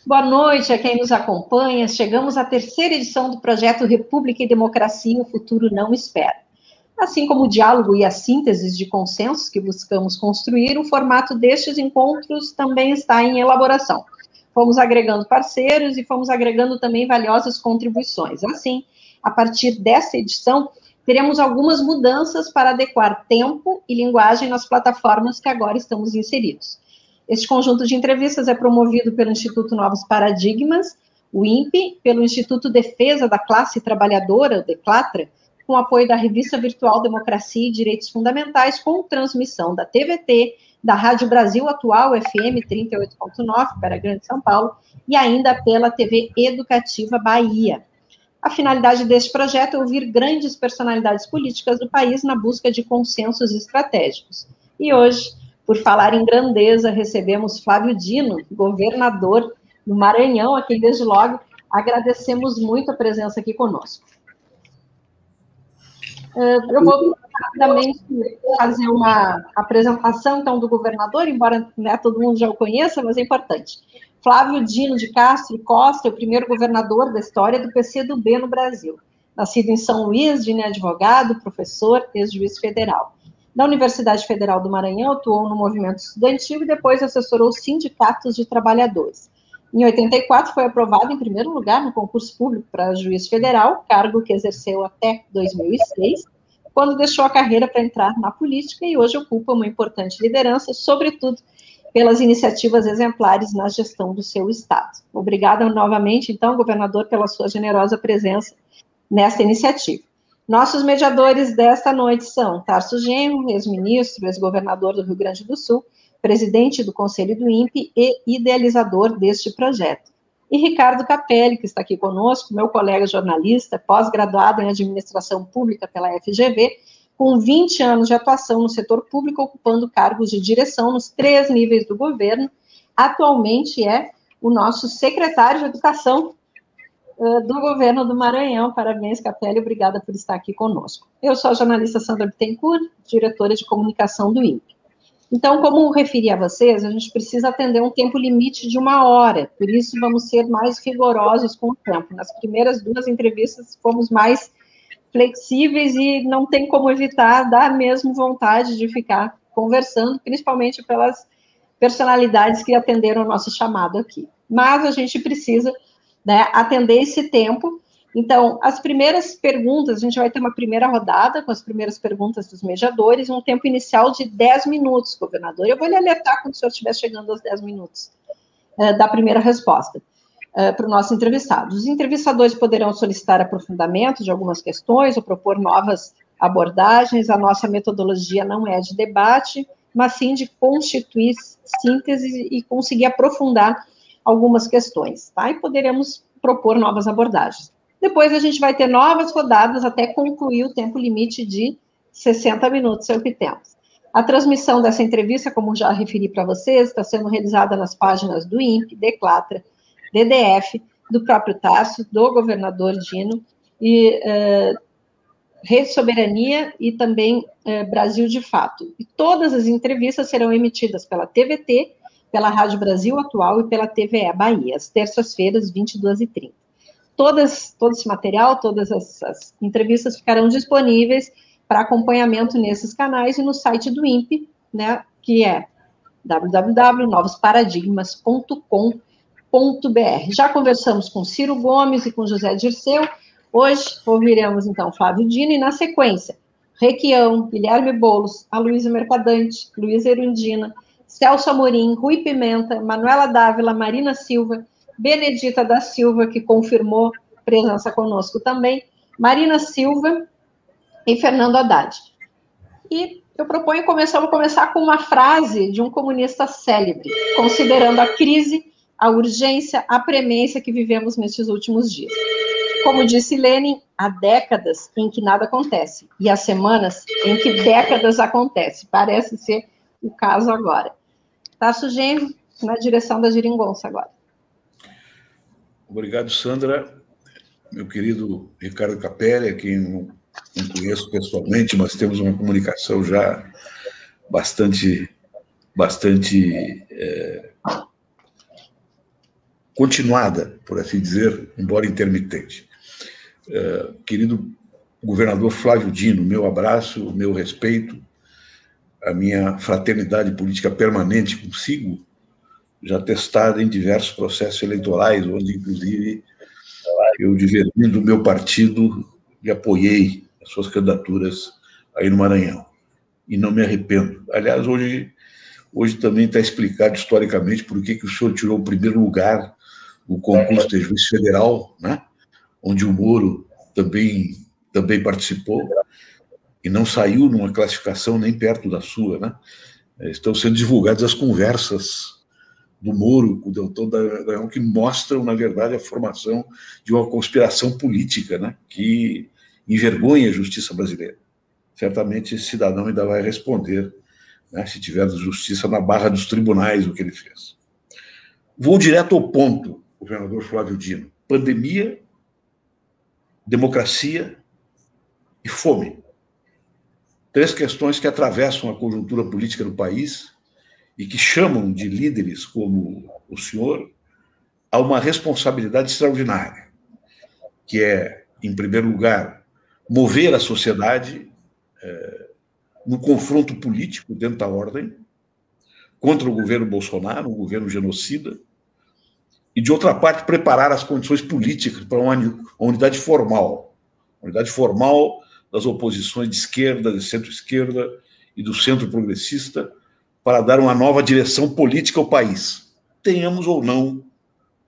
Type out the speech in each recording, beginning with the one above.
Boa noite a quem nos acompanha. Chegamos à terceira edição do projeto República e Democracia, o futuro não espera. Assim como o diálogo e as sínteses de consensos que buscamos construir, o formato destes encontros também está em elaboração. Fomos agregando parceiros e fomos agregando também valiosas contribuições. Assim, a partir desta edição, teremos algumas mudanças para adequar tempo e linguagem nas plataformas que agora estamos inseridos. Este conjunto de entrevistas é promovido pelo Instituto Novos Paradigmas, o INPE, pelo Instituto Defesa da Classe Trabalhadora, o DECLATRA, com apoio da revista virtual Democracia e Direitos Fundamentais, com transmissão da TVT, da Rádio Brasil Atual, FM 38.9, para a Grande São Paulo, e ainda pela TV Educativa Bahia. A finalidade deste projeto é ouvir grandes personalidades políticas do país na busca de consensos estratégicos. E hoje, por falar em grandeza, recebemos Flávio Dino, governador do Maranhão, a quem desde logo agradecemos muito a presença aqui conosco. Eu vou rapidamente fazer uma apresentação, então, do governador, embora todo mundo já o conheça, mas é importante. Flávio Dino de Castro Costa é o primeiro governador da história do PCdoB no Brasil. Nascido em São Luís, Dino é advogado, professor, ex-juiz federal. Na Universidade Federal do Maranhão, atuou no movimento estudantil e depois assessorou sindicatos de trabalhadores. Em 84, foi aprovado em primeiro lugar no concurso público para juiz federal, cargo que exerceu até 2006, quando deixou a carreira para entrar na política e hoje ocupa uma importante liderança, sobretudo pelas iniciativas exemplares na gestão do seu estado. Obrigada novamente, então, governador, pela sua generosa presença nesta iniciativa. Nossos mediadores desta noite são Tarso Genro, ex-ministro, ex-governador do Rio Grande do Sul, presidente do Conselho do INPE e idealizador deste projeto. E Ricardo Capelli, que está aqui conosco, meu colega jornalista, pós-graduado em administração pública pela FGV, com 20 anos de atuação no setor público, ocupando cargos de direção nos 3 níveis do governo. Atualmente é o nosso secretário de Educação do governo do Maranhão. Parabéns, Capelli, obrigada por estar aqui conosco. Eu sou a jornalista Sandra Bittencourt, diretora de comunicação do INPE. Então, como referi a vocês, a gente precisa atender um tempo limite de 1 hora, por isso vamos ser mais rigorosos com o tempo. Nas primeiras 2 entrevistas fomos mais flexíveis e não tem como evitar, dá mesmo vontade de ficar conversando, principalmente pelas personalidades que atenderam o nosso chamado aqui. Mas a gente precisa, né, atender esse tempo. Então, as primeiras perguntas, a gente vai ter uma primeira rodada com as primeiras perguntas dos mediadores, um tempo inicial de 10 minutos, governador. Eu vou lhe alertar quando o senhor estiver chegando aos 10 minutos da primeira resposta para o nosso entrevistado. Os entrevistadores poderão solicitar aprofundamento de algumas questões ou propor novas abordagens. A nossa metodologia não é de debate, mas sim de constituir síntese e conseguir aprofundar algumas questões, tá? E poderemos propor novas abordagens. Depois a gente vai ter novas rodadas até concluir o tempo limite de 60 minutos, é o que temos. A transmissão dessa entrevista, como já referi para vocês, está sendo realizada nas páginas do INPE, DECLATRA, DDF, do próprio Tarso, do governador Dino, e Rede Soberania e também Brasil de Fato. E todas as entrevistas serão emitidas pela TVT, pela Rádio Brasil Atual e pela TVE Bahia, às terças-feiras, 22h30. Todo esse material, todas as entrevistas ficarão disponíveis para acompanhamento nesses canais e no site do INPE, né, que é www.novosParadigmas.com.br. Já conversamos com Ciro Gomes e com José Dirceu. Hoje ouviremos, então, Flávio Dino e, na sequência, Requião, Guilherme Boulos, Aloysio Mercadante, Luiz Erundina, Celso Amorim, Rui Pimenta, Manuela Dávila, Marina Silva, Benedita da Silva, que confirmou presença conosco também, Marina Silva e Fernando Haddad. E eu proponho vou começar com uma frase de um comunista célebre, considerando a crise, a urgência, a premência que vivemos nestes últimos dias. Como disse Lenin, há décadas em que nada acontece, e há semanas em que décadas acontecem. Parece ser o caso agora. Tarso Genro, na direção da Geringonça agora. Obrigado, Sandra. Meu querido Ricardo Capelli, a quem não conheço pessoalmente, mas temos uma comunicação já bastante continuada, por assim dizer, embora intermitente. Querido governador Flávio Dino, meu abraço, meu respeito, a minha fraternidade política permanente consigo, já testada em diversos processos eleitorais, onde, inclusive, eu, divergindo do meu partido, e apoiei as suas candidaturas aí no Maranhão. E não me arrependo. Aliás, hoje também está explicado historicamente por que o senhor tirou o primeiro lugar no concurso de juiz federal, né? Onde o Moro também participou, e não saiu numa classificação nem perto da sua, né? Estão sendo divulgadas as conversas do Moro com o Deltan Dallagnol, que mostram, na verdade, a formação de uma conspiração política, né? Que envergonha a justiça brasileira. Certamente esse cidadão ainda vai responder, né, se tiver justiça na barra dos tribunais, o que ele fez. Vou direto ao ponto, governador Flávio Dino. Pandemia, democracia e fome. 3 questões que atravessam a conjuntura política do país e que chamam de líderes como o senhor a uma responsabilidade extraordinária, que é, em primeiro lugar, mover a sociedade no confronto político dentro da ordem, contra o governo Bolsonaro, um governo genocida, e, de outra parte, preparar as condições políticas para uma unidade formal das oposições de esquerda, de centro-esquerda e do centro progressista, para dar uma nova direção política ao país. Tenhamos ou não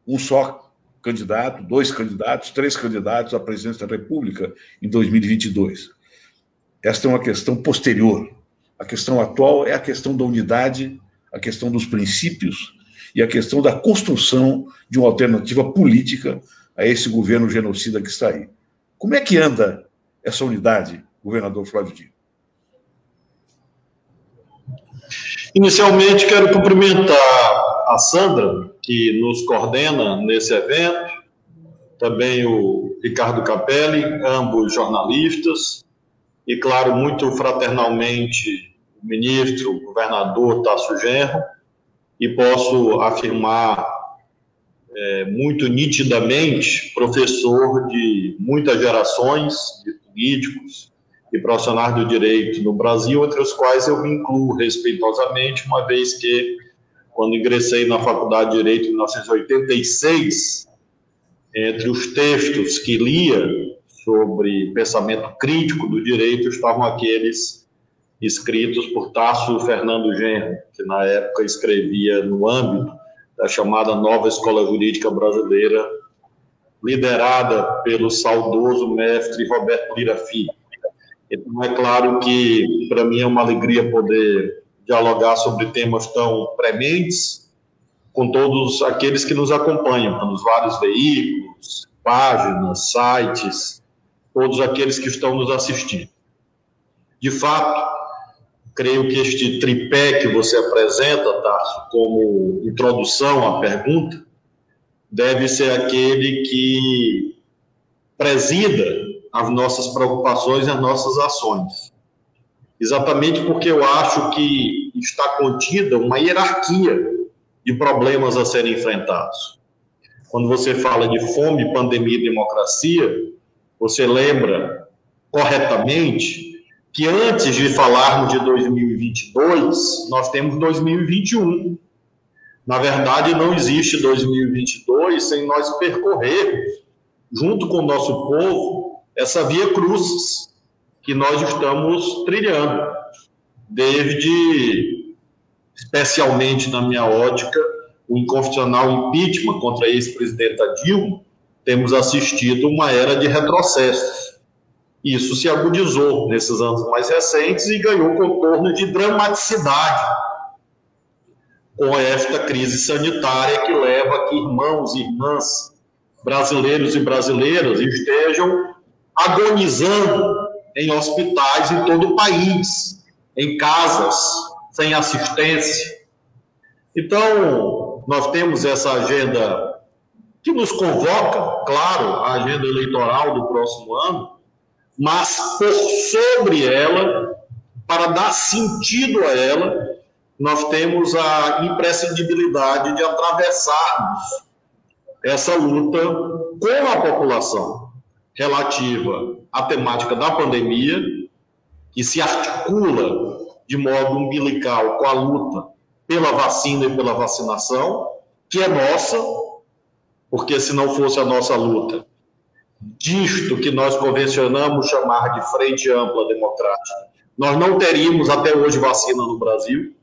um só candidato, 2 candidatos, 3 candidatos à presidência da República em 2022. Esta é uma questão posterior. A questão atual é a questão da unidade, a questão dos princípios e a questão da construção de uma alternativa política a esse governo genocida que está aí. Como é que anda essa unidade, governador Flávio Dino? Inicialmente, quero cumprimentar a Sandra, que nos coordena nesse evento, também o Ricardo Capelli, ambos jornalistas, e, claro, muito fraternalmente, o ministro, o governador Tasso Genro, e posso afirmar muito nitidamente, professor de muitas gerações de políticos e profissionais do direito no Brasil, entre os quais eu me incluo respeitosamente, uma vez que, quando ingressei na Faculdade de Direito em 1986, entre os textos que lia sobre pensamento crítico do direito estavam aqueles escritos por Tasso Fernando Genro, que na época escrevia no âmbito da chamada Nova Escola Jurídica Brasileira, liderada pelo saudoso mestre Roberto Lira Filho. Então, é claro que, para mim, é uma alegria poder dialogar sobre temas tão prementes com todos aqueles que nos acompanham, pelos vários veículos, páginas, sites, todos aqueles que estão nos assistindo. De fato, creio que este tripé que você apresenta, Tarso, como introdução à pergunta, deve ser aquele que presida as nossas preocupações e as nossas ações. Exatamente porque eu acho que está contida uma hierarquia de problemas a serem enfrentados. Quando você fala de fome, pandemia e democracia, você lembra corretamente que antes de falarmos de 2022, nós temos 2021. Na verdade, não existe 2022 sem nós percorrermos, junto com o nosso povo, essa via crucis que nós estamos trilhando, desde, especialmente na minha ótica, o inconstitucional impeachment contra a ex-presidenta Dilma. Temos assistido uma era de retrocessos. Isso se agudizou nesses anos mais recentes e ganhou contorno de dramaticidade com esta crise sanitária que leva a que irmãos e irmãs, brasileiros e brasileiras, estejam agonizando em hospitais em todo o país, em casas, sem assistência. Então, nós temos essa agenda que nos convoca, claro, a agenda eleitoral do próximo ano, mas por sobre ela, para dar sentido a ela, nós temos a imprescindibilidade de atravessarmos essa luta com a população relativa à temática da pandemia, que se articula de modo umbilical com a luta pela vacina e pela vacinação, que é nossa, porque se não fosse a nossa luta, disto que nós convencionamos chamar de Frente Ampla Democrática, nós não teríamos até hoje vacina no Brasil.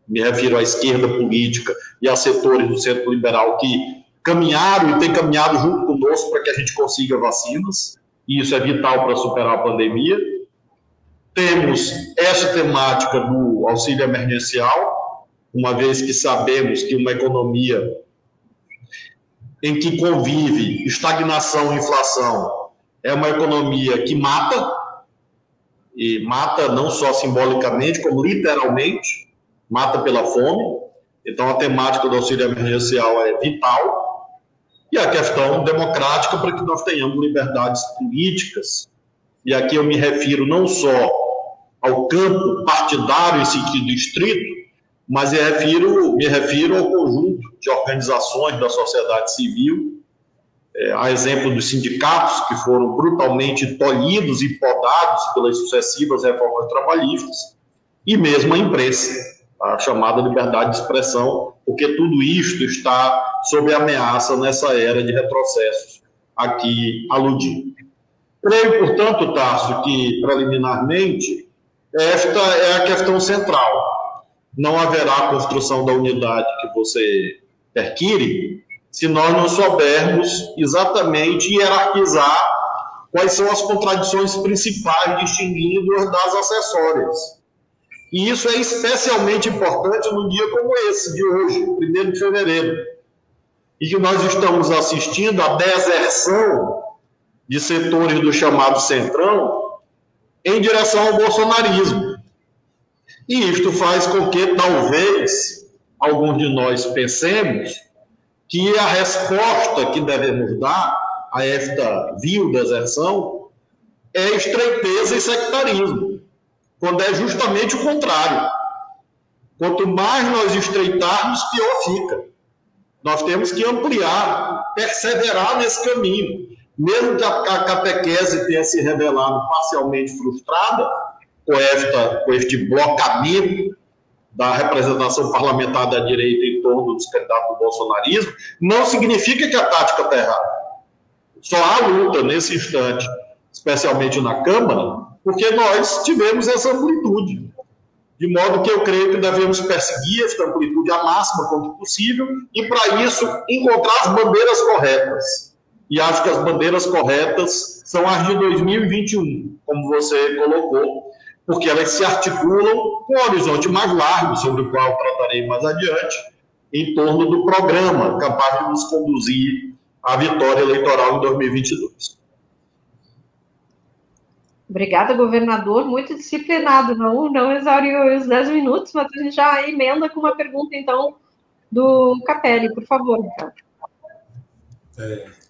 Me refiro à esquerda política e a setores do centro liberal que caminharam e têm caminhado junto conosco para que a gente consiga vacinas, e isso é vital para superar a pandemia. Temos essa temática do auxílio emergencial, uma vez que sabemos que uma economia em que convive estagnação e inflação é uma economia que mata, e mata não só simbolicamente, como literalmente, mata pela fome. Então a temática do auxílio emergencial é vital, e a questão democrática para que nós tenhamos liberdades políticas, e aqui eu me refiro não só ao campo partidário em sentido estrito, mas me refiro ao conjunto de organizações da sociedade civil, a exemplo dos sindicatos, que foram brutalmente tolhidos e podados pelas sucessivas reformas trabalhistas, e mesmo a imprensa, a chamada liberdade de expressão, porque tudo isto está sob ameaça nessa era de retrocessos aqui aludido. Creio, portanto, Tássio, que preliminarmente esta é a questão central. Não haverá construção da unidade que você require se nós não soubermos exatamente hierarquizar quais são as contradições principais, distinguindo-as das acessórias. E isso é especialmente importante num dia como esse de hoje, 1º de fevereiro, e que nós estamos assistindo à deserção de setores do chamado Centrão em direção ao bolsonarismo. E isto faz com que, talvez, alguns de nós pensemos que a resposta que devemos dar a esta vil deserção é estreiteza e sectarismo, quando é justamente o contrário. Quanto mais nós estreitarmos, pior fica. Nós temos que ampliar, perseverar nesse caminho. Mesmo que a catequese tenha se revelado parcialmente frustrada, com este blocamento da representação parlamentar da direita em torno dos candidatos do bolsonarismo, não significa que a tática está errada. Só há luta nesse instante, especialmente na Câmara, porque nós tivemos essa amplitude. De modo que eu creio que devemos perseguir esta amplitude à máxima quanto possível e, para isso, encontrar as bandeiras corretas. E acho que as bandeiras corretas são as de 2021, como você colocou, porque elas se articulam com um horizonte mais largo, sobre o qual tratarei mais adiante, em torno do programa capaz de nos conduzir à vitória eleitoral em 2022. Obrigada, governador. Muito disciplinado. Não exauriu os 10 minutos, mas a gente já emenda com uma pergunta, então, do Capelli, por favor, Ricardo.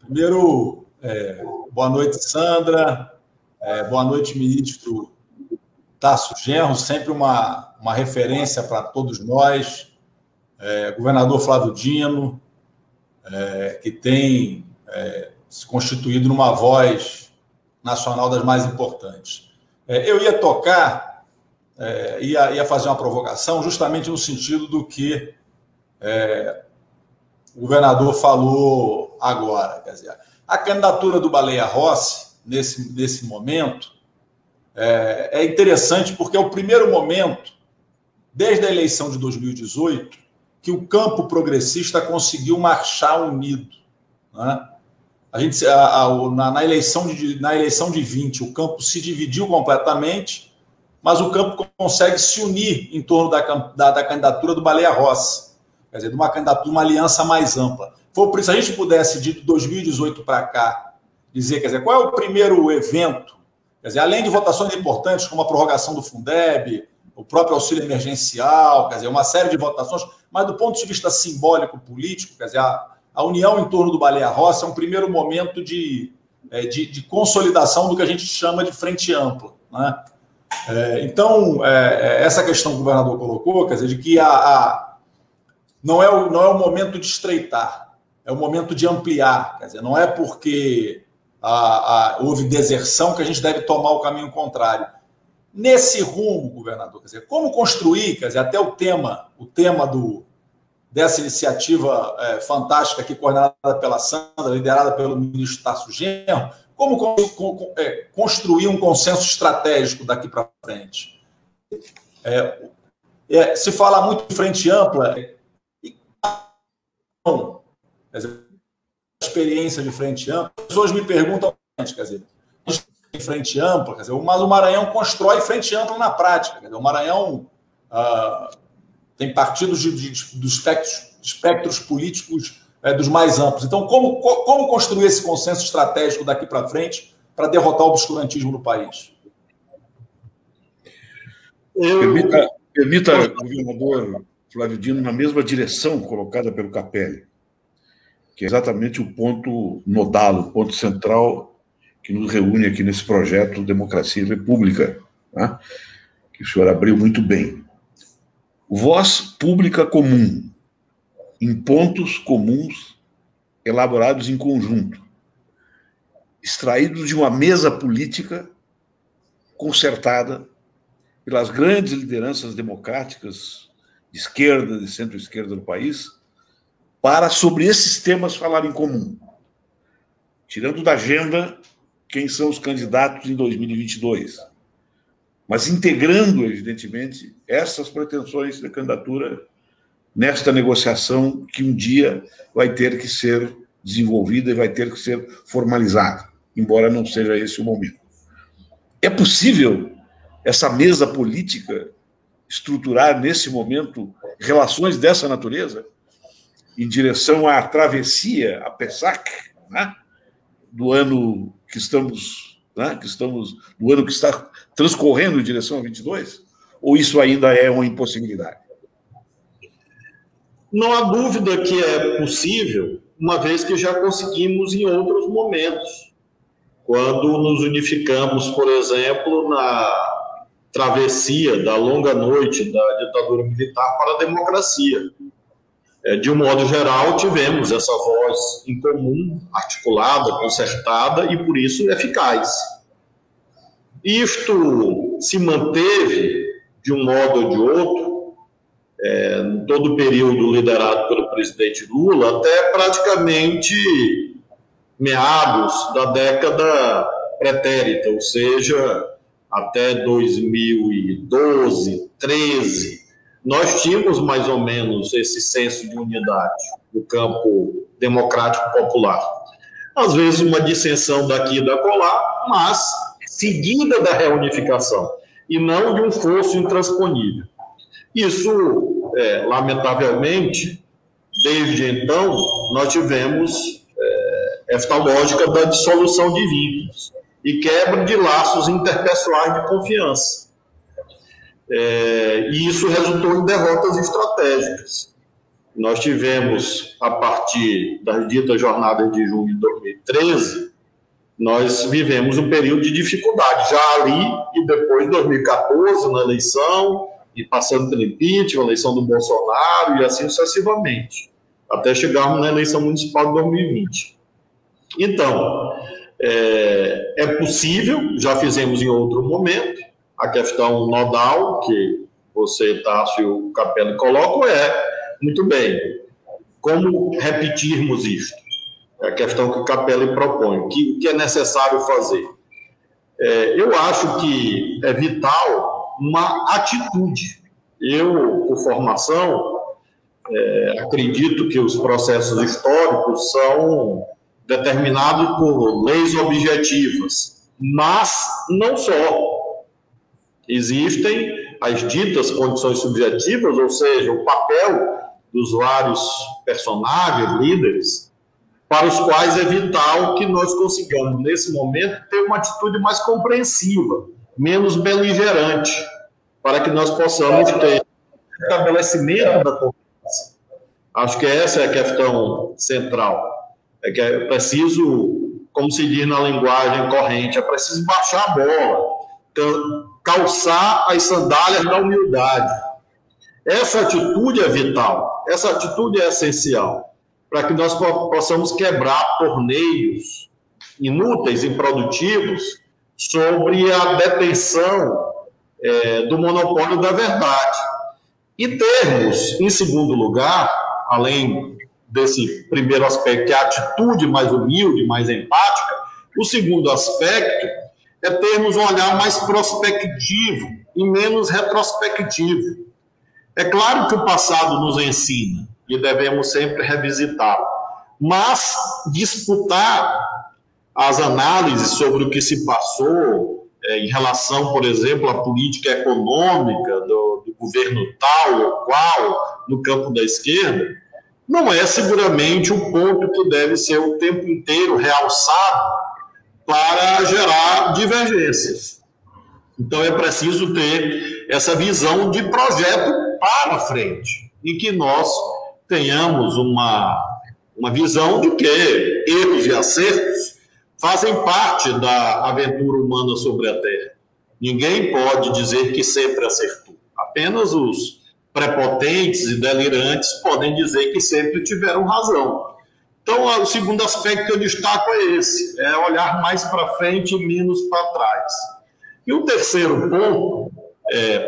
Primeiro, boa noite, Sandra. Boa noite, ministro Tássio Genro, sempre uma referência para todos nós. Governador Flávio Dino, que tem se constituído numa voz nacional das mais importantes. Eu ia tocar, ia fazer uma provocação justamente no sentido do que o governador falou agora. Quer dizer, a candidatura do Baleia Rossi, nesse momento, é interessante porque é o primeiro momento, desde a eleição de 2018, que o campo progressista conseguiu marchar unido, né? Na eleição de 20, o campo se dividiu completamente, mas o campo consegue se unir em torno da candidatura do Baleia Rossi, quer dizer, de uma candidatura, uma aliança mais ampla. Foi por isso, se a gente pudesse, de 2018 para cá, dizer, quer dizer, qual é o primeiro evento, quer dizer, além de votações importantes como a prorrogação do Fundeb, o próprio auxílio emergencial, quer dizer, uma série de votações, mas do ponto de vista simbólico, político, quer dizer, a união em torno do Baleia Rossi é um primeiro momento de consolidação do que a gente chama de frente ampla, né? Então, essa questão que o governador colocou, quer dizer, de que não é o momento de estreitar. é o momento de ampliar. Quer dizer, não é porque houve deserção que a gente deve tomar o caminho contrário. Nesse rumo, governador, quer dizer, como construir, quer dizer, até o tema dessa iniciativa fantástica aqui, coordenada pela Sandra, liderada pelo ministro Tarso Genro, como construir um consenso estratégico daqui para frente? Se fala muito em frente ampla, quer dizer, a experiência de frente ampla, as pessoas me perguntam, quer dizer, em frente ampla, quer dizer, mas o Maranhão constrói frente ampla na prática. Quer dizer, o Maranhão tem partidos dos espectros políticos dos mais amplos. Então, como construir esse consenso estratégico daqui para frente para derrotar o obscurantismo no país? Permita, governador Flávio Dino, na mesma direção colocada pelo Capelli, que é exatamente o ponto nodal, o ponto central que nos reúne aqui nesse projeto Democracia e República, né? Que o senhor abriu muito bem. Voz pública comum, em pontos comuns elaborados em conjunto, extraídos de uma mesa política concertada pelas grandes lideranças democráticas de esquerda, de centro-esquerda do país, para, sobre esses temas, falar em comum, tirando da agenda quem são os candidatos em 2022, mas integrando, evidentemente, essas pretensões de candidatura nesta negociação que um dia vai ter que ser desenvolvida e vai ter que ser formalizada, embora não seja esse o momento. É possível essa mesa política estruturar, nesse momento, relações dessa natureza em direção à travessia, à PESAC, né? Do ano que estamos, né? Do ano que está transcorrendo em direção a 22? Ou isso ainda é uma impossibilidade? Não há dúvida que é possível, uma vez que já conseguimos em outros momentos, quando nos unificamos, por exemplo, na travessia da longa noite da ditadura militar para a democracia. De um modo geral, tivemos essa voz em comum, articulada, concertada e, por isso, eficaz. Isto se manteve, de um modo ou de outro, em todo o período liderado pelo presidente Lula, até praticamente meados da década pretérita, ou seja, até 2012, 13, nós tínhamos mais ou menos esse senso de unidade do campo democrático popular. Às vezes uma dissensão daqui e da colar, mas seguida da reunificação, e não de um fosso intransponível. Isso, lamentavelmente, desde então, nós tivemos esta lógica da dissolução de vínculos e quebra de laços interpessoais de confiança. E isso resultou em derrotas estratégicas. Nós tivemos, a partir das ditas jornadas de junho de 2013, nós vivemos um período de dificuldade, já ali e depois de 2014, na eleição, e passando pelo impeachment, a eleição do Bolsonaro, e assim sucessivamente, até chegarmos na eleição municipal de 2020. Então, é possível, já fizemos em outro momento, a questão nodal, que você, Tarso, e o Capelli colocam, muito bem, como repetirmos isto? É a questão que o Capelli propõe, o que é necessário fazer? Eu acho que é vital uma atitude. Eu, por formação, acredito que os processos históricos são determinados por leis objetivas, mas não só. Existem as ditas condições subjetivas, ou seja, o papel dos vários personagens, líderes, para os quais é vital que nós consigamos, nesse momento, ter uma atitude mais compreensiva, menos beligerante, para que nós possamos ter estabelecimento da confiança. Acho que essa é a questão central. É que é preciso, como se diz na linguagem corrente, é preciso baixar a bola, calçar as sandálias da humildade. Essa atitude é vital, essa atitude é essencial. para que nós possamos quebrar torneios inúteis, improdutivos, sobre a detenção do monopólio da verdade. E termos, em segundo lugar, além desse primeiro aspecto, que é a atitude mais humilde, mais empática, o segundo aspecto é termos um olhar mais prospectivo e menos retrospectivo. É claro que o passado nos ensina e devemos sempre revisitá-lo, mas disputar as análises sobre o que se passou em relação, por exemplo, à política econômica do governo tal ou qual no campo da esquerda, não é seguramente o ponto que deve ser o tempo inteiro realçado para gerar divergências. Então é preciso ter essa visão de projeto para frente, e que nós tenhamos uma visão de que erros e acertos fazem parte da aventura humana sobre a Terra. Ninguém pode dizer que sempre acertou. Apenas os prepotentes e delirantes podem dizer que sempre tiveram razão. Então, o segundo aspecto que eu destaco é esse, é olhar mais para frente e menos para trás. E o terceiro ponto,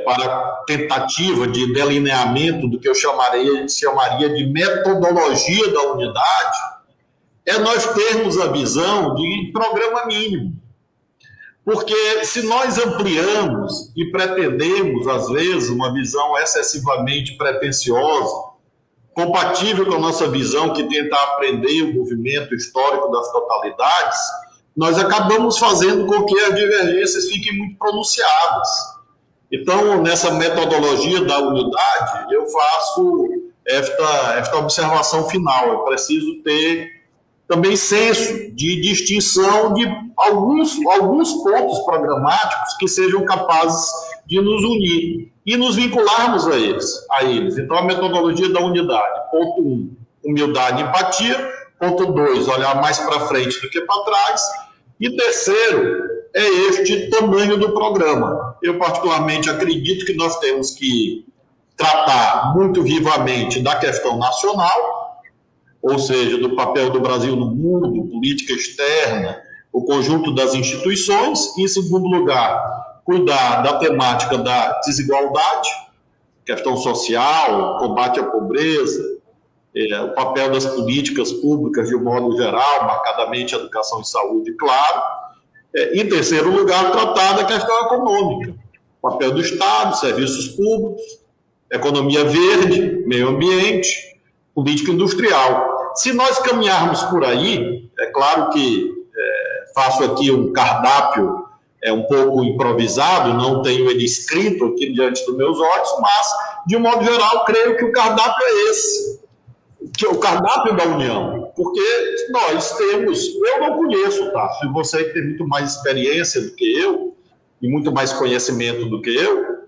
para a tentativa de delineamento do que eu chamaria de metodologia da unidade, é nós termos a visão de programa mínimo. Porque se nós ampliamos e pretendemos, às vezes, uma visão excessivamente pretensiosa, compatível com a nossa visão que tenta aprender o movimento histórico das totalidades, nós acabamos fazendo com que as divergências fiquem muito pronunciadas. Então, nessa metodologia da unidade, eu faço esta observação final. É preciso ter também senso de distinção de alguns pontos programáticos que sejam capazes de nos unir e nos vincularmos a eles. Então, a metodologia da unidade. Ponto 1, humildade e empatia. Ponto 2, olhar mais para frente do que para trás. E terceiro, é este tamanho do programa. Eu, particularmente, acredito que nós temos que tratar muito vivamente da questão nacional, ou seja, do papel do Brasil no mundo, política externa, o conjunto das instituições. E, em segundo lugar, cuidar da temática da desigualdade, questão social, combate à pobreza, o papel das políticas públicas de um modo geral, marcadamente educação e saúde, claro. Em terceiro lugar, tratar da questão econômica, papel do Estado, serviços públicos, economia verde, meio ambiente, política industrial. Se nós caminharmos por aí, é claro que faço aqui um cardápio um pouco improvisado, não tenho ele escrito aqui diante dos meus olhos, mas, de um modo geral, creio que o cardápio é esse, que é o cardápio da União, porque nós temos, eu não conheço, tá? Se você tem muito mais experiência do que eu, e muito mais conhecimento do que eu,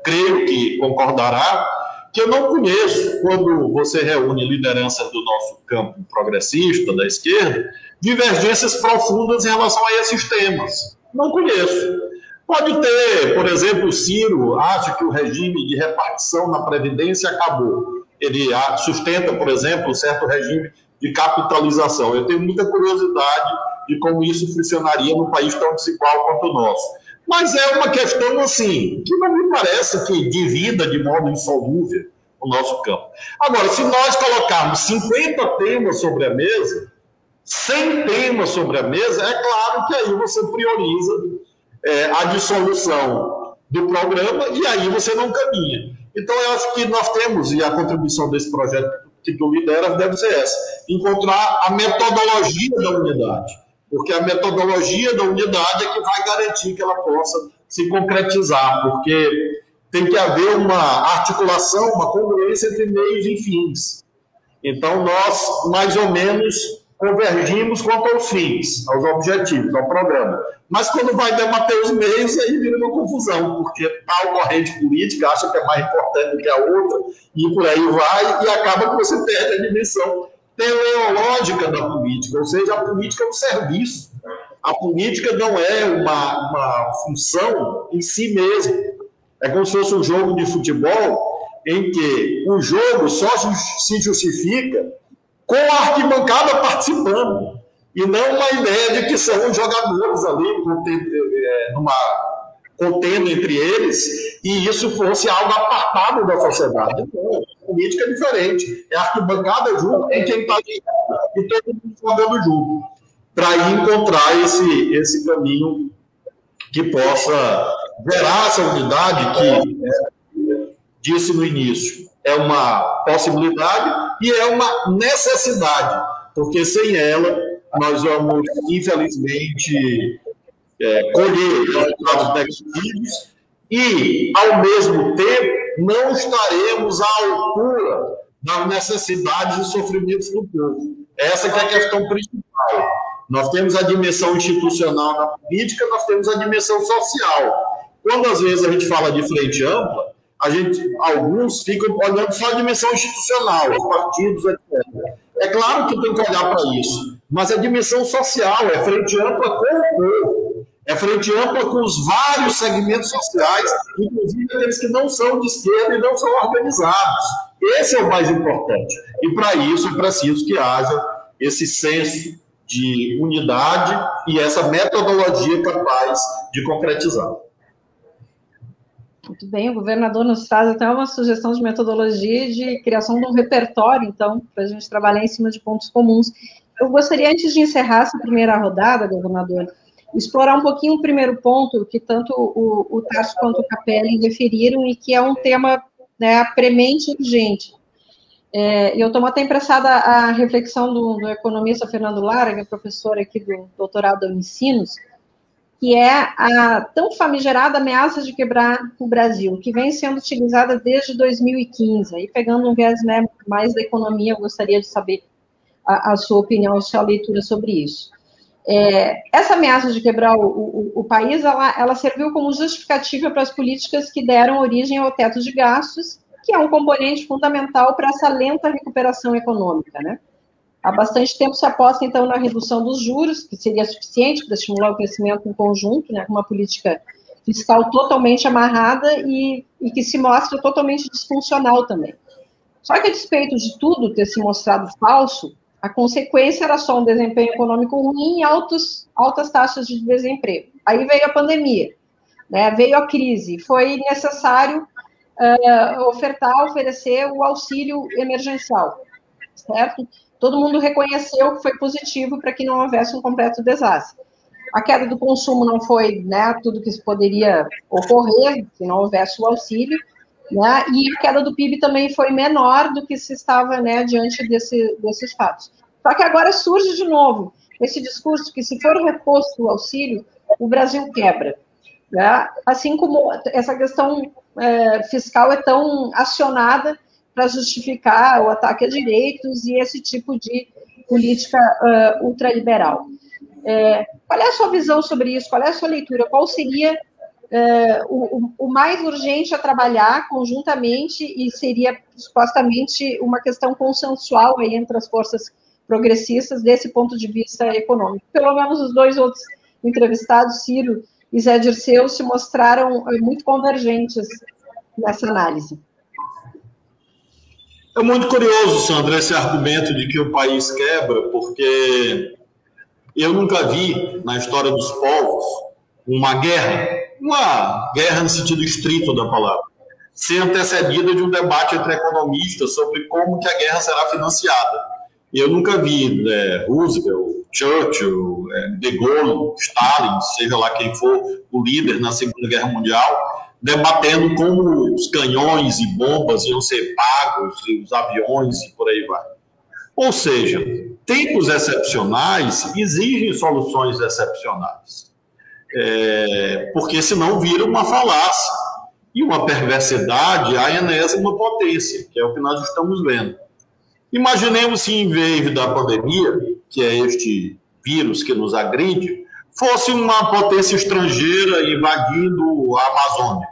creio que concordará, que eu não conheço, quando você reúne liderança do nosso campo progressista, da esquerda, divergências profundas em relação a esses temas. Não conheço. Pode ter, por exemplo, o Ciro acha que o regime de repartição na Previdência acabou. Ele sustenta, por exemplo, um certo regime de capitalização. Eu tenho muita curiosidade de como isso funcionaria num país tão desigual quanto o nosso. Mas é uma questão, assim, que não me parece que divida de modo insolúvel o nosso campo. Agora, se nós colocarmos 50 temas sobre a mesa, 100 temas sobre a mesa, é claro que aí você prioriza a dissolução do programa e aí você não caminha. Então, eu acho que nós temos, e a contribuição desse projeto que tu lideras deve ser essa, encontrar a metodologia da unidade. Porque a metodologia da unidade é que vai garantir que ela possa se concretizar, porque tem que haver uma articulação, uma congruência entre meios e fins. Então, nós, mais ou menos, convergimos quanto aos fins, aos objetivos, ao programa. Mas quando vai debater os meios, aí vira uma confusão, porque tal corrente política acha que é mais importante do que a outra, e por aí vai, e acaba que você perde a dimensão teleológica da política, ou seja, a política é um serviço. A política não é uma função em si mesma. É como se fosse um jogo de futebol em que o jogo só se justifica com a arquibancada participando, e não uma ideia de que são os jogadores ali contendo entre eles, e isso fosse algo apartado da sociedade. Não, a política é diferente. É a arquibancada junto com quem está ali e todo mundo jogando junto, para encontrar esse caminho que possa gerar essa unidade que, disse no início, é uma possibilidade e é uma necessidade, porque sem ela nós vamos, infelizmente, colher resultados negativos e, ao mesmo tempo, não estaremos à altura das necessidades e sofrimentos do povo. Essa que é a questão principal. Nós temos a dimensão institucional na política, nós temos a dimensão social. Quando, às vezes, a gente fala de frente ampla, alguns ficam olhando só a dimensão institucional, os partidos, etc. É claro que tem que olhar para isso, mas a dimensão social é frente ampla com o povo, é frente ampla com os vários segmentos sociais, inclusive aqueles que não são de esquerda e não são organizados. Esse é o mais importante. E, para isso, é preciso que haja esse senso de unidade e essa metodologia capaz de concretizar. Muito bem, o governador nos traz até uma sugestão de metodologia de criação de um repertório, então, para a gente trabalhar em cima de pontos comuns. Eu gostaria, antes de encerrar essa primeira rodada, governador, explorar um pouquinho o primeiro ponto, que tanto o Tarso quanto o Capelli referiram, e que é um tema, né, premente e urgente. Eu tomo até emprestada a reflexão do economista Fernando Lara, que é professor aqui do doutorado da Unicinos, que é a tão famigerada ameaça de quebrar o Brasil, que vem sendo utilizada desde 2015. Aí, pegando um viés, né, mais da economia, eu gostaria de saber a sua opinião, a sua leitura sobre isso. Essa ameaça de quebrar o país, ela serviu como justificativa para as políticas que deram origem ao teto de gastos, que é um componente fundamental para essa lenta recuperação econômica, né? Há bastante tempo se aposta, então, na redução dos juros, que seria suficiente para estimular o crescimento em conjunto, né, com uma política fiscal totalmente amarrada e que se mostra totalmente disfuncional também. Só que, a despeito de tudo ter se mostrado falso, a consequência era só um desempenho econômico ruim e altas taxas de desemprego. Aí veio a pandemia, né, veio a crise, foi necessário oferecer o auxílio emergencial, certo? Todo mundo reconheceu que foi positivo para que não houvesse um completo desastre. A queda do consumo não foi, né, tudo que poderia ocorrer se não houvesse o auxílio, né, e a queda do PIB também foi menor do que se estava, né, diante desses fatos. Só que agora surge de novo esse discurso que, se for reposto o auxílio, o Brasil quebra, né? Assim como essa questão fiscal é tão acionada para justificar o ataque a direitos e esse tipo de política ultraliberal. Qual é a sua visão sobre isso? Qual é a sua leitura? Qual seria o mais urgente a trabalhar conjuntamente e seria supostamente uma questão consensual aí entre as forças progressistas desse ponto de vista econômico? Pelo menos os dois outros entrevistados, Ciro e Zé Dirceu, se mostraram muito convergentes nessa análise. É muito curioso, Sandra, esse argumento de que o país quebra, porque eu nunca vi na história dos povos uma guerra no sentido estrito da palavra, ser antecedida de um debate entre economistas sobre como que a guerra será financiada. Eu nunca vi Roosevelt, Churchill, De Gaulle, Stalin, seja lá quem for o líder na Segunda Guerra Mundial, debatendo como os canhões e bombas iam ser pagos, e os aviões e por aí vai. Ou seja, tempos excepcionais exigem soluções excepcionais, porque senão vira uma falácia e uma perversidade à enésima potência, que é o que nós estamos vendo. Imaginemos se, em vez da pandemia, que é este vírus que nos agride, fosse uma potência estrangeira invadindo a Amazônia,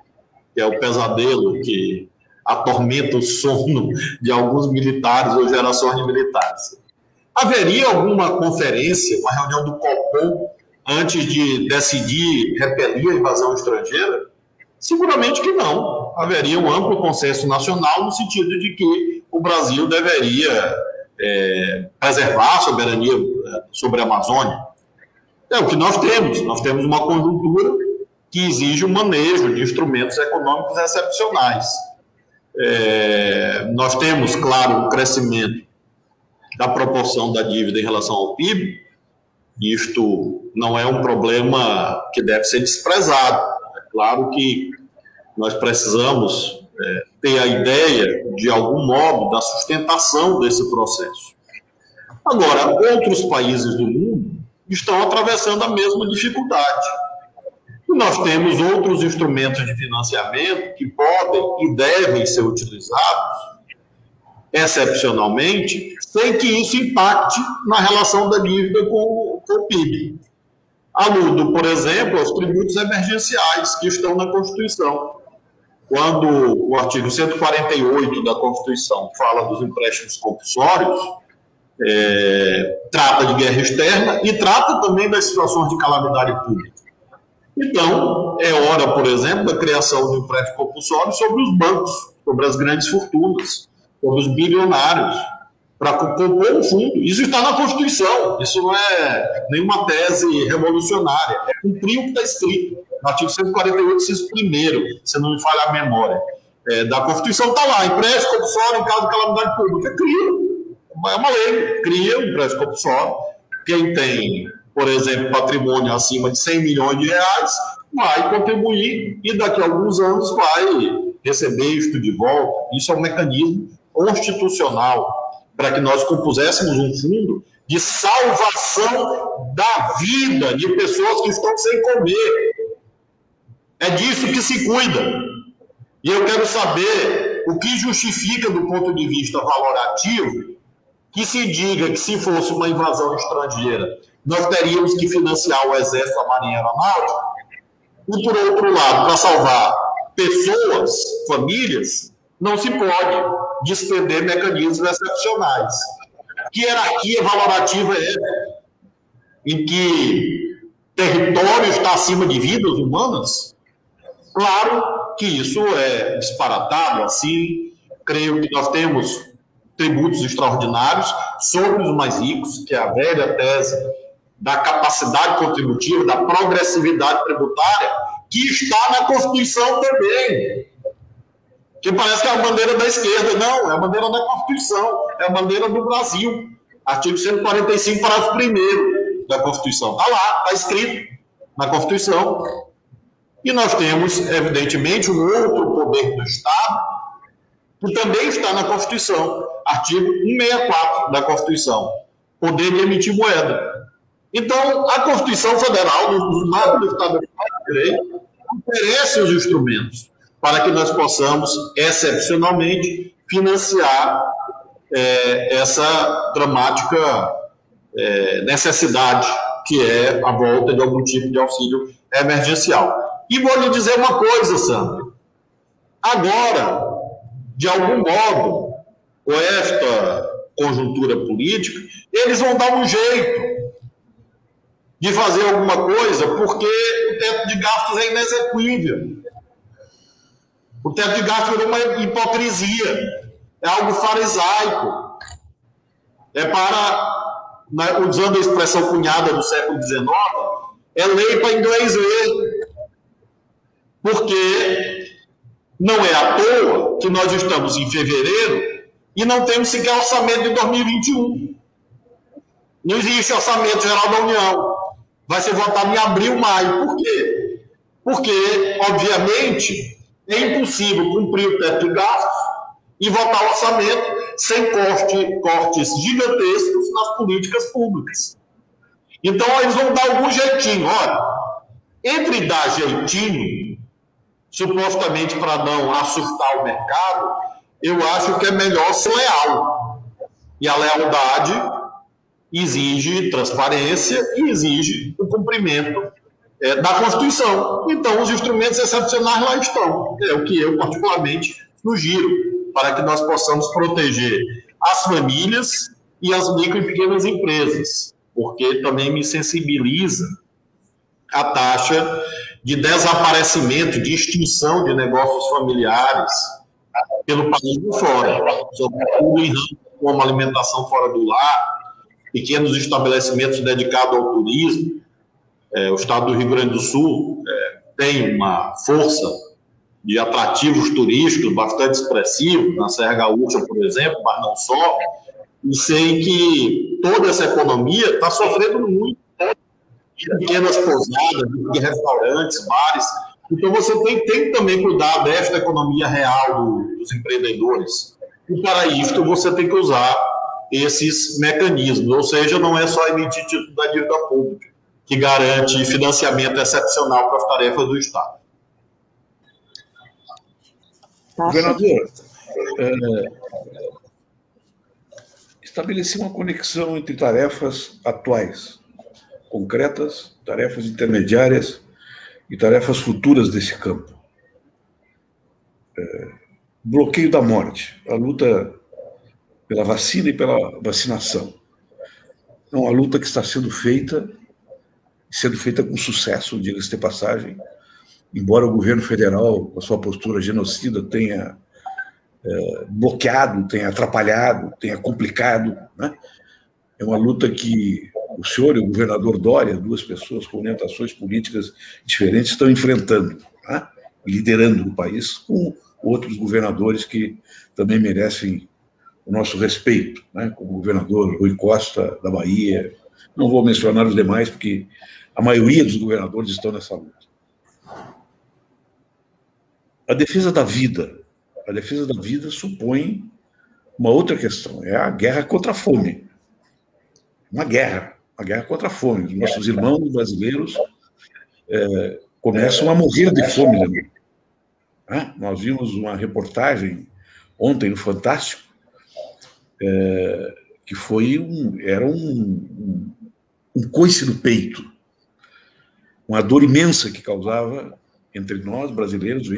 que é o pesadelo que atormenta o sono de alguns militares ou gerações de militares. Haveria alguma conferência, uma reunião do Copom, antes de decidir repelir a invasão estrangeira? Seguramente que não. Haveria um amplo consenso nacional no sentido de que o Brasil deveria preservar a soberania sobre a Amazônia. É o que nós temos. Nós temos uma conjuntura que exige o manejo de instrumentos econômicos excepcionais. Nós temos, claro, o crescimento da proporção da dívida em relação ao PIB. Isto não é um problema que deve ser desprezado. É claro que nós precisamos ter a ideia, de algum modo, da sustentação desse processo. Agora, outros países do mundo estão atravessando a mesma dificuldade. E nós temos outros instrumentos de financiamento que podem e devem ser utilizados excepcionalmente, sem que isso impacte na relação da dívida com o PIB. Aludo, por exemplo, aos tributos emergenciais que estão na Constituição. Quando o artigo 148 da Constituição fala dos empréstimos compulsórios, trata de guerra externa e trata também das situações de calamidade pública. Então, é hora, por exemplo, da criação de um empréstimo compulsório sobre os bancos, sobre as grandes fortunas, sobre os bilionários, para compor um fundo. Isso está na Constituição, isso não é nenhuma tese revolucionária, é cumprir o que está escrito. No artigo 148, inciso 1º, se não me falha a memória, da Constituição está lá, empréstimo compulsório em caso de calamidade pública. É uma lei, cria um empréstimo compulsório. Quem tem, por exemplo, patrimônio acima de 100 milhões de reais, vai contribuir e daqui a alguns anos vai receber isto de volta. Isso é um mecanismo constitucional para que nós compuséssemos um fundo de salvação da vida de pessoas que estão sem comer. É disso que se cuida. E eu quero saber o que justifica, do ponto de vista valorativo, que se diga que, se fosse uma invasão estrangeira, nós teríamos que financiar o Exército, a Marinha Aeronáutica, e, por outro lado, para salvar pessoas, famílias, não se pode despender mecanismos excepcionais. Que hierarquia valorativa é essa? Em que território está acima de vidas humanas? Claro que isso é disparatado, assim, creio que nós temos tributos extraordinários sobre os mais ricos, que é a velha tese da capacidade contributiva, da progressividade tributária, que está na Constituição também. Que parece que é a bandeira da esquerda. Não, é a bandeira da Constituição, é a bandeira do Brasil. Artigo 145, parágrafo 1º da Constituição. Está lá, está escrito na Constituição. E nós temos, evidentemente, um outro poder do Estado, que também está na Constituição, artigo 164 da Constituição, poder de emitir moeda. Então, a Constituição Federal, nos marcos do Estado de Direito, oferece os instrumentos para que nós possamos, excepcionalmente, financiar essa dramática necessidade, que é a volta de algum tipo de auxílio emergencial. E vou lhe dizer uma coisa, Sandra. Agora, de algum modo, com esta conjuntura política, eles vão dar um jeito de fazer alguma coisa, porque o teto de gastos é inexequível. O teto de gastos virou uma hipocrisia, é algo farisaico. É para, usando a expressão cunhada do século XIX, é lei para inglês ver. Porque não é à toa que nós estamos em fevereiro e não temos sequer orçamento de 2021. Não existe orçamento geral da União. Vai ser votado em abril, maio. Por quê? Porque, obviamente, é impossível cumprir o teto de gastos e votar o orçamento sem cortes gigantescos nas políticas públicas. Então, eles vão dar algum jeitinho. Olha, entre dar jeitinho, supostamente para não assustar o mercado, eu acho que é melhor ser leal. E a lealdade exige transparência e exige o cumprimento da Constituição. Então, os instrumentos excepcionais lá estão. É o que eu, particularmente, sugiro, para que nós possamos proteger as famílias e as micro e pequenas empresas, porque também me sensibiliza a taxa de desaparecimento, de extinção de negócios familiares pelo país de fora, sobretudo em ramos com uma alimentação fora do lar, pequenos estabelecimentos dedicados ao turismo. O estado do Rio Grande do Sul tem uma força de atrativos turísticos bastante expressivos, na Serra Gaúcha, por exemplo, mas não só, e sei que toda essa economia está sofrendo muito, né? Pequenas pousadas, de restaurantes, bares. Então, você tem que também cuidar desta economia real dos empreendedores. E, para isso, você tem que usar esses mecanismos, ou seja, não é só emitir título da dívida pública, que garante financiamento excepcional para as tarefas do Estado. Governador, estabelecer uma conexão entre tarefas atuais, concretas, tarefas intermediárias e tarefas futuras desse campo. Bloqueio da morte, a luta pela vacina e pela vacinação. É uma luta que está sendo feita com sucesso, diga-se de passagem, embora o governo federal, com a sua postura genocida, tenha bloqueado, tenha atrapalhado, tenha complicado, né? É uma luta que o senhor e o governador Dória, duas pessoas com orientações políticas diferentes, estão enfrentando, né? Liderando o país, com outros governadores que também merecem o nosso respeito, né? Como o governador Rui Costa, da Bahia. Não vou mencionar os demais, porque a maioria dos governadores estão nessa luta. A defesa da vida supõe uma outra questão, é a guerra contra a fome. Uma guerra contra a fome. Os nossos irmãos brasileiros começam a morrer de fome. Né? Nós vimos uma reportagem ontem no Fantástico, que era um coice no peito, uma dor imensa que causava entre nós, brasileiros,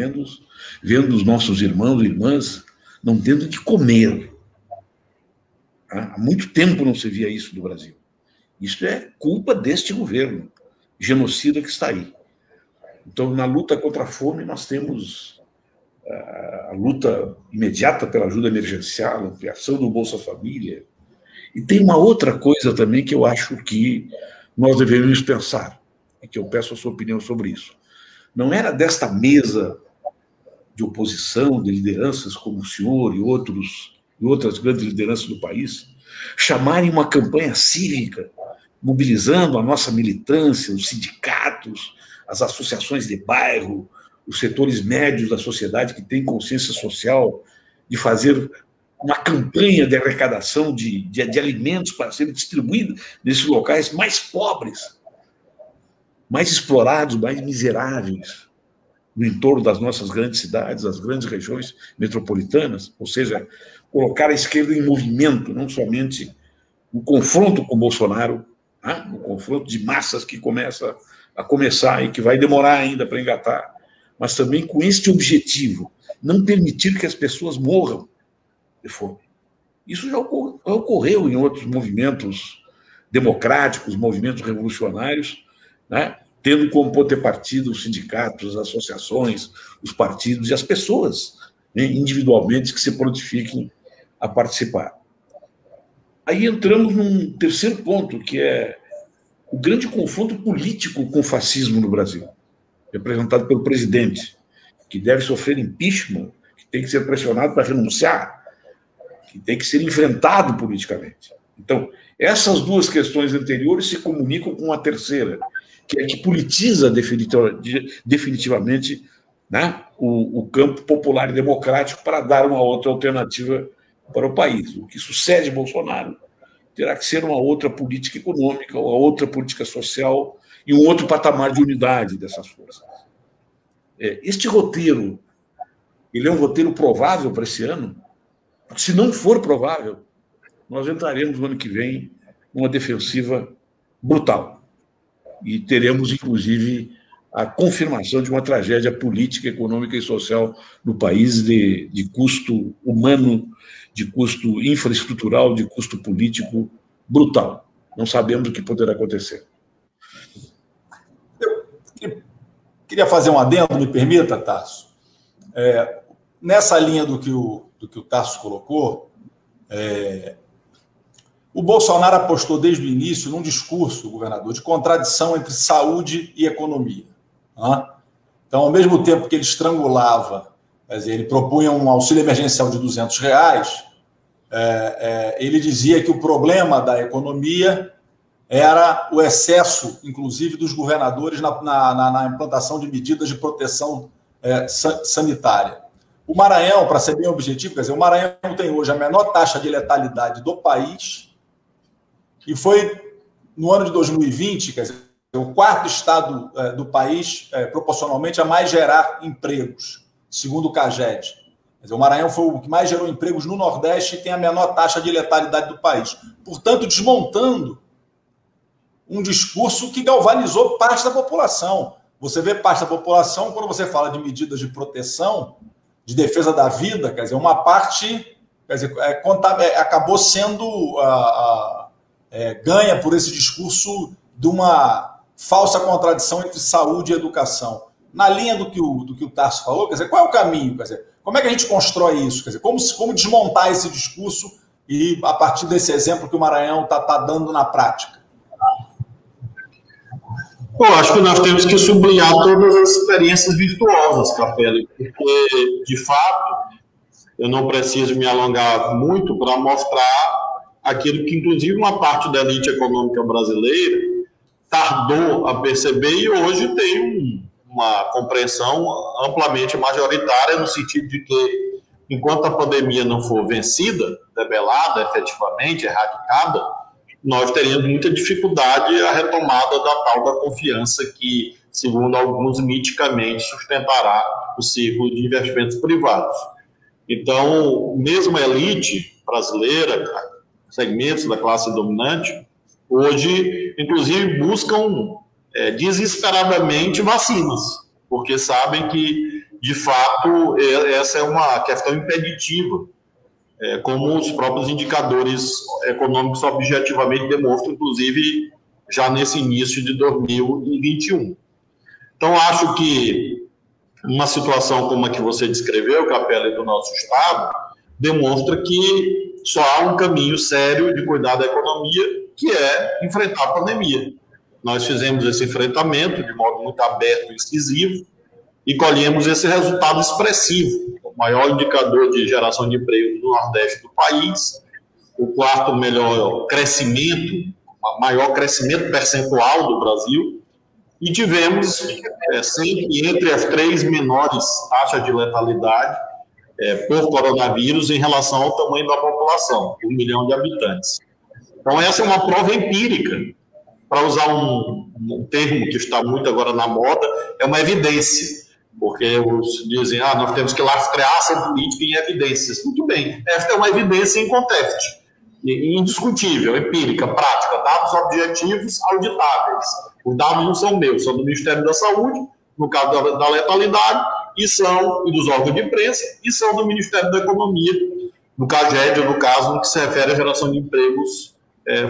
vendo os nossos irmãos e irmãs não tendo de comer. Há muito tempo não se via isso no Brasil. Isso é culpa deste governo genocida que está aí. Então, na luta contra a fome, nós temos a luta imediata pela ajuda emergencial, a ampliação do Bolsa Família. E tem uma outra coisa também que eu acho que nós deveríamos pensar, e que eu peço a sua opinião sobre isso. Não era desta mesa de oposição, de lideranças como o senhor e outras grandes lideranças do país, chamarem uma campanha cívica, mobilizando a nossa militância, os sindicatos, as associações de bairro, os setores médios da sociedade que têm consciência social, de fazer uma campanha de arrecadação de alimentos para serem distribuídos nesses locais mais pobres, mais explorados, mais miseráveis, no entorno das nossas grandes cidades, das grandes regiões metropolitanas, ou seja, colocar a esquerda em movimento, não somente no confronto com o Bolsonaro, né? No confronto de massas que começa e que vai demorar ainda para engatar, mas também com este objetivo, não permitir que as pessoas morram de fome. Isso já ocorreu em outros movimentos democráticos, movimentos revolucionários, né? Tendo como contrapartida os sindicatos, as associações, os partidos e as pessoas, né, individualmente, que se prontifiquem a participar. Aí entramos num terceiro ponto, que é o grande confronto político com o fascismo no Brasil, representado pelo presidente, que deve sofrer impeachment, que tem que ser pressionado para renunciar, que tem que ser enfrentado politicamente. Então, essas duas questões anteriores se comunicam com a terceira, que é que politiza definitivamente, né, o campo popular e democrático para dar uma outra alternativa para o país. O que sucede Bolsonaro terá que ser uma outra política econômica, uma outra política social e um outro patamar de unidade dessas forças. Este roteiro, ele é um roteiro provável para esse ano? Porque, se não for provável, nós entraremos no ano que vem numa defensiva brutal. E teremos, inclusive, a confirmação de uma tragédia política, econômica e social no país de custo humano, de custo infraestrutural, de custo político brutal. Não sabemos o que poderá acontecer. Eu queria fazer um adendo, me permita, Tasso? Nessa linha do que o Tasso colocou, O Bolsonaro apostou desde o início num discurso, governador, de contradição entre saúde e economia. Então, ao mesmo tempo que ele estrangulava, quer dizer, ele propunha um auxílio emergencial de R$200, ele dizia que o problema da economia era o excesso, inclusive, dos governadores na implantação de medidas de proteção sanitária. O Maranhão, para ser bem objetivo, quer dizer, o Maranhão tem hoje a menor taxa de letalidade do país e foi, no ano de 2020, quer dizer, o quarto estado do país, proporcionalmente, a mais gerar empregos, segundo o CAGED. Quer dizer, o Maranhão foi o que mais gerou empregos no Nordeste e tem a menor taxa de letalidade do país. Portanto, desmontando um discurso que galvanizou parte da população. Você vê parte da população, quando você fala de medidas de proteção, de defesa da vida, quer dizer, uma parte, quer dizer, acabou sendo ganha por esse discurso de uma falsa contradição entre saúde e educação. Na linha do que o Tarso falou, quer dizer, qual é o caminho? Quer dizer, como é que a gente constrói isso? Quer dizer, como desmontar esse discurso e, a partir desse exemplo que o Maranhão está dando na prática? Eu acho que nós temos que sublinhar todas as experiências virtuosas, Capelli, porque, de fato, eu não preciso me alongar muito para mostrar aquilo que, inclusive, uma parte da elite econômica brasileira tardou a perceber e hoje tem uma compreensão amplamente majoritária no sentido de que, enquanto a pandemia não for vencida, debelada, efetivamente, erradicada, nós teríamos muita dificuldade a retomada da tal da confiança que, segundo alguns, miticamente sustentará o ciclo de investimentos privados. Então, mesmo a elite brasileira, segmentos da classe dominante, hoje, inclusive, buscam desesperadamente vacinas, porque sabem que, de fato, essa é uma questão impeditiva, como os próprios indicadores econômicos objetivamente demonstram, inclusive, já nesse início de 2021. Então, acho que uma situação como a que você descreveu, Capelli, do nosso Estado, demonstra que só há um caminho sério de cuidar da economia, que é enfrentar a pandemia. Nós fizemos esse enfrentamento de modo muito aberto e incisivo e colhemos esse resultado expressivo, o maior indicador de geração de emprego no Nordeste do país, o quarto melhor crescimento, maior crescimento percentual do Brasil, e tivemos sempre entre as 3 menores taxas de letalidade por coronavírus em relação ao tamanho da população, 1 milhão de habitantes. Então, essa é uma prova empírica, para usar um termo que está muito agora na moda, é uma evidência, porque eles dizem, nós temos que lastrear essa política em evidências. Muito bem, esta é uma evidência inconteste, indiscutível, empírica, prática, dados objetivos auditáveis. Os dados não são meus, são do Ministério da Saúde, no caso da letalidade, e dos órgãos de imprensa, e são do Ministério da Economia, no CAGED, no caso, no que se refere à geração de empregos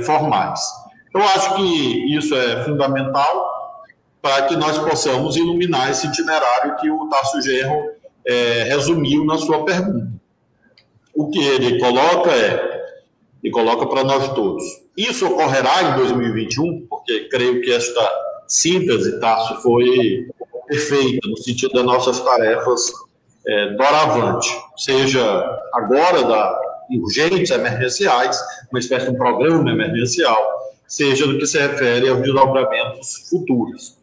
formais. Então, acho que isso é fundamental para que nós possamos iluminar esse itinerário que o Tarso Genro resumiu na sua pergunta. O que ele coloca e coloca para nós todos. Isso ocorrerá em 2021, porque creio que esta síntese, Tarso, foi perfeita no sentido das nossas tarefas doravante, seja agora urgentes emergenciais, uma espécie de um programa emergencial, seja no que se refere aos desdobramentos futuros.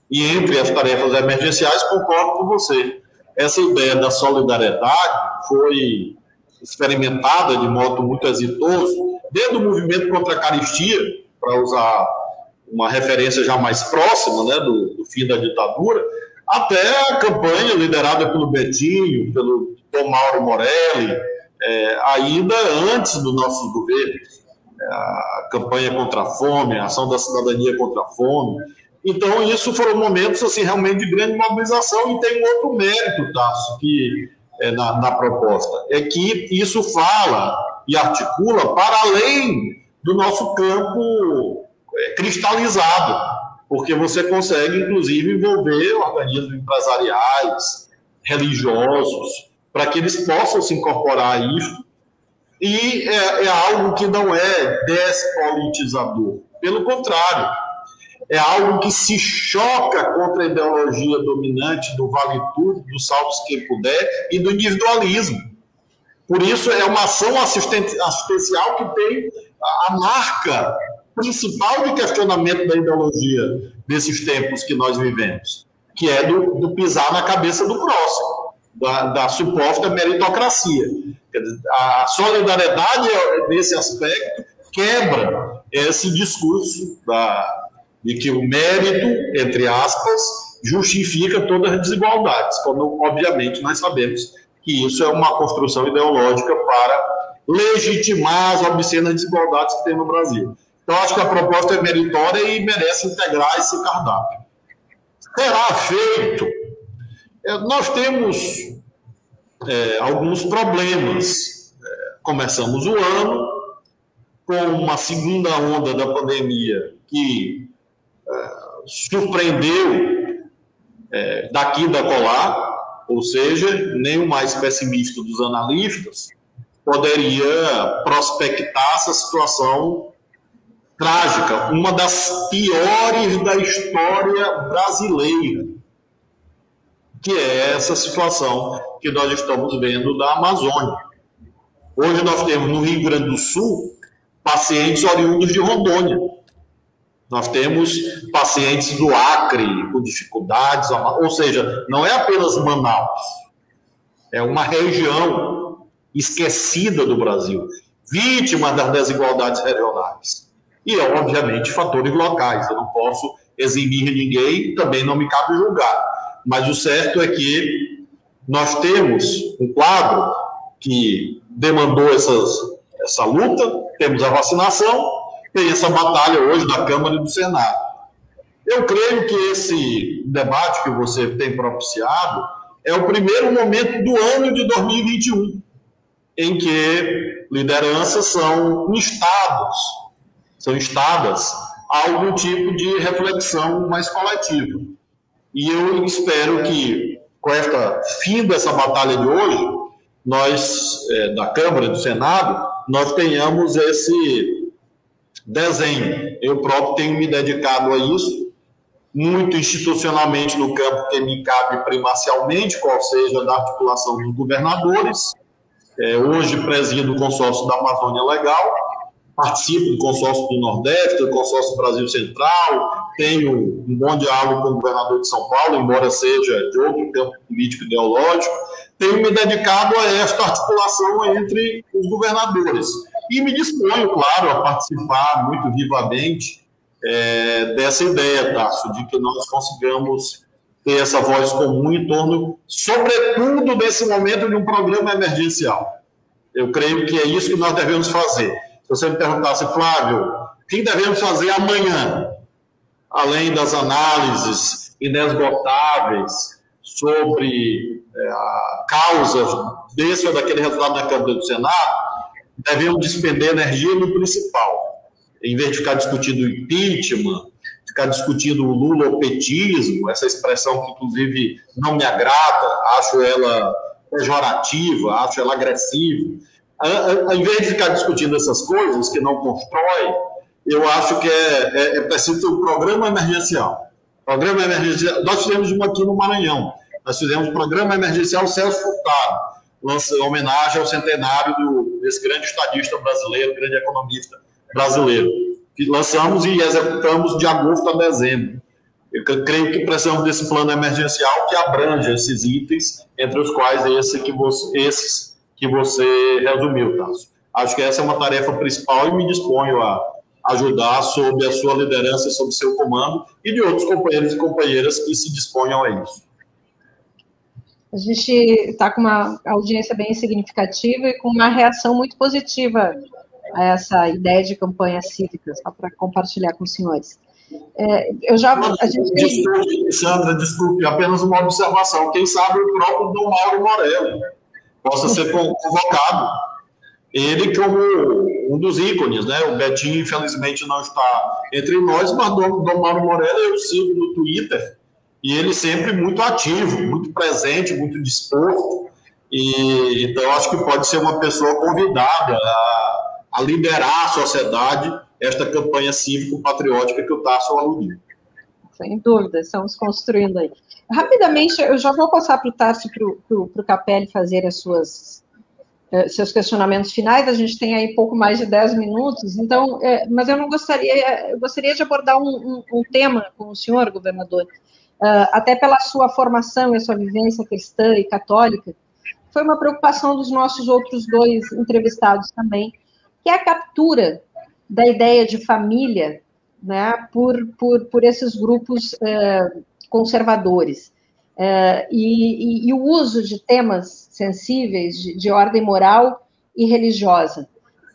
E entre as tarefas emergenciais, concordo com você, essa ideia da solidariedade foi experimentada de modo muito exitoso desde o movimento contra a caristia, para usar uma referência já mais próxima, né, do fim da ditadura, até a campanha liderada pelo Betinho, pelo Tom Mauro Morelli, ainda antes do nosso governo, a campanha contra a fome, a ação da cidadania contra a fome. Então, isso foram momentos assim, realmente de grande mobilização, e tem um outro mérito, Tarso, que na proposta, é que isso fala e articula para além do nosso campo cristalizado, porque você consegue, inclusive, envolver organismos empresariais, religiosos, para que eles possam se incorporar a isso e é algo que não é despolitizador. Pelo contrário, é algo que se choca contra a ideologia dominante do vale tudo, do salve-se quem puder e do individualismo. Por isso, é uma ação assistencial que tem a marca principal de questionamento da ideologia desses tempos que nós vivemos, que é do pisar na cabeça do próximo, da suposta meritocracia. A solidariedade, nesse aspecto, quebra esse discurso de que o mérito, entre aspas, justifica todas as desigualdades, quando, obviamente, nós sabemos que isso é uma construção ideológica para legitimar as obscenas desigualdades que tem no Brasil. Então, acho que a proposta é meritória e merece integrar esse cardápio. Será feito? Nós temos alguns problemas. Começamos o ano com uma segunda onda da pandemia que surpreendeu daqui da colar, ou seja, nem o mais pessimista dos analistas poderia prospectar essa situação trágica, uma das piores da história brasileira, que é essa situação que nós estamos vendo da Amazônia. Hoje nós temos no Rio Grande do Sul pacientes oriundos de Rondônia. Nós temos pacientes do Acre com dificuldades, ou seja, não é apenas Manaus, é uma região esquecida do Brasil, vítima das desigualdades regionais. E, obviamente, fatores locais. Eu não posso eximir ninguém, também não me cabe julgar. Mas o certo é que nós temos um quadro que demandou essa luta, temos a vacinação, tem essa batalha hoje da Câmara e do Senado. Eu creio que esse debate que você tem propiciado é o primeiro momento do ano de 2021, em que lideranças são instadas a algum tipo de reflexão mais coletiva. E eu espero que, com esta fim dessa batalha de hoje, nós, da Câmara e do Senado, nós tenhamos esse desenho. Eu próprio tenho me dedicado a isso, muito institucionalmente no campo que me cabe primacialmente, qual seja da articulação dos governadores. Hoje presido o consórcio da Amazônia Legal, participo do consórcio do Nordeste, do consórcio do Brasil Central, tenho um bom diálogo com o governador de São Paulo, embora seja de outro campo político ideológico. Tenho me dedicado a esta articulação entre os governadores. E me disponho, claro, a participar muito vivamente dessa ideia, Tássio, de que nós consigamos ter essa voz comum em torno, sobretudo, desse momento de um programa emergencial. Eu creio que é isso que nós devemos fazer. Se você me perguntasse, Flávio, o que devemos fazer amanhã, além das análises inesgotáveis sobre a causa desse ou daquele resultado da Câmara e do Senado, devemos despender energia no principal. Em vez de ficar discutindo impeachment, ficar discutindo o lulopetismo, essa expressão que, inclusive, não me agrada, acho ela pejorativa, acho ela agressiva. Ao invés de ficar discutindo essas coisas que não constrói, eu acho que é preciso ter um programa emergencial. Programa emergencial. Nós fizemos uma aqui no Maranhão. Nós fizemos um programa emergencial Celso Furtado, em homenagem ao centenário desse grande estadista brasileiro, grande economista brasileiro, que lançamos e executamos de agosto a dezembro. Eu creio que precisamos desse plano emergencial que abrange esses itens, entre os quais esses que você resumiu, Tássio. Acho que essa é uma tarefa principal e me disponho a ajudar sob a sua liderança, sob o seu comando e de outros companheiros e companheiras que se disponham a isso. A gente está com uma audiência bem significativa e com uma reação muito positiva a essa ideia de campanha cívica, só para compartilhar com os senhores. Desculpe, Sandra, desculpe, apenas uma observação. Quem sabe o próprio Dom Mauro Morelli possa ser convocado. Ele como um dos ícones, né? O Betinho, infelizmente, não está entre nós, mas Dom Mauro Morelli eu sigo no Twitter, e ele sempre muito ativo, muito presente, muito disposto, E então acho que pode ser uma pessoa convidada a liderar a sociedade esta campanha cívico-patriótica que o Tarso aludiu. Sem dúvida, estamos construindo aí. Rapidamente, eu já vou passar para o Tarso e para o Capelli fazer seus questionamentos finais. A gente tem aí pouco mais de 10 minutos, então, mas eu gostaria de abordar um tema com o senhor, governador, até pela sua formação e a sua vivência cristã e católica. Foi uma preocupação dos nossos outros dois entrevistados também, que é a captura da ideia de família, né, por esses grupos conservadores. E o uso de temas sensíveis de ordem moral e religiosa.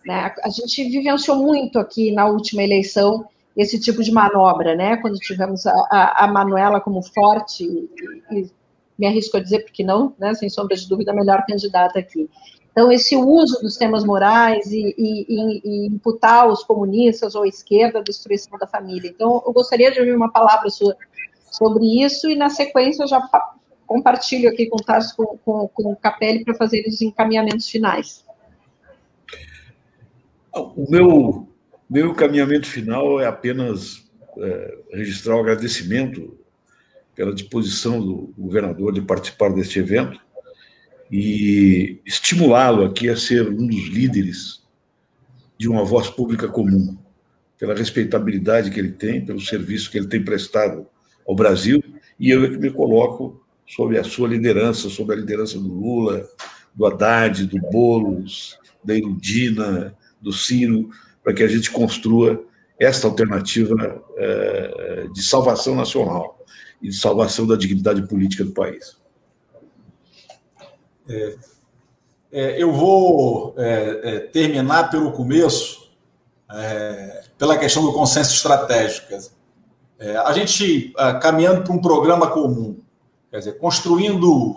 Né? A gente vivenciou muito aqui na última eleição esse tipo de manobra, né? Quando tivemos a Manuela como forte, e me arrisco a dizer porque não, né? Sem sombra de dúvida, a melhor candidata aqui. Então, esse uso dos temas morais e imputar os comunistas ou a esquerda a destruição da família. Então, eu gostaria de ouvir uma palavra sua sobre isso, e na sequência eu já compartilho aqui com o Tarso, com o Capelli, para fazer os encaminhamentos finais. O meu encaminhamento final é apenas registrar o agradecimento pela disposição do governador de participar deste evento e estimulá-lo aqui a ser um dos líderes de uma voz pública comum, pela respeitabilidade que ele tem, pelo serviço que ele tem prestado ao Brasil, e eu é que me coloco sob a sua liderança, sob a liderança do Lula, do Haddad, do Boulos, da Erundina, do Ciro, para que a gente construa esta alternativa de salvação nacional e de salvação da dignidade política do país. Eu vou terminar pelo começo, pela questão do consenso estratégico. A gente, caminhando para um programa comum, quer dizer, construindo,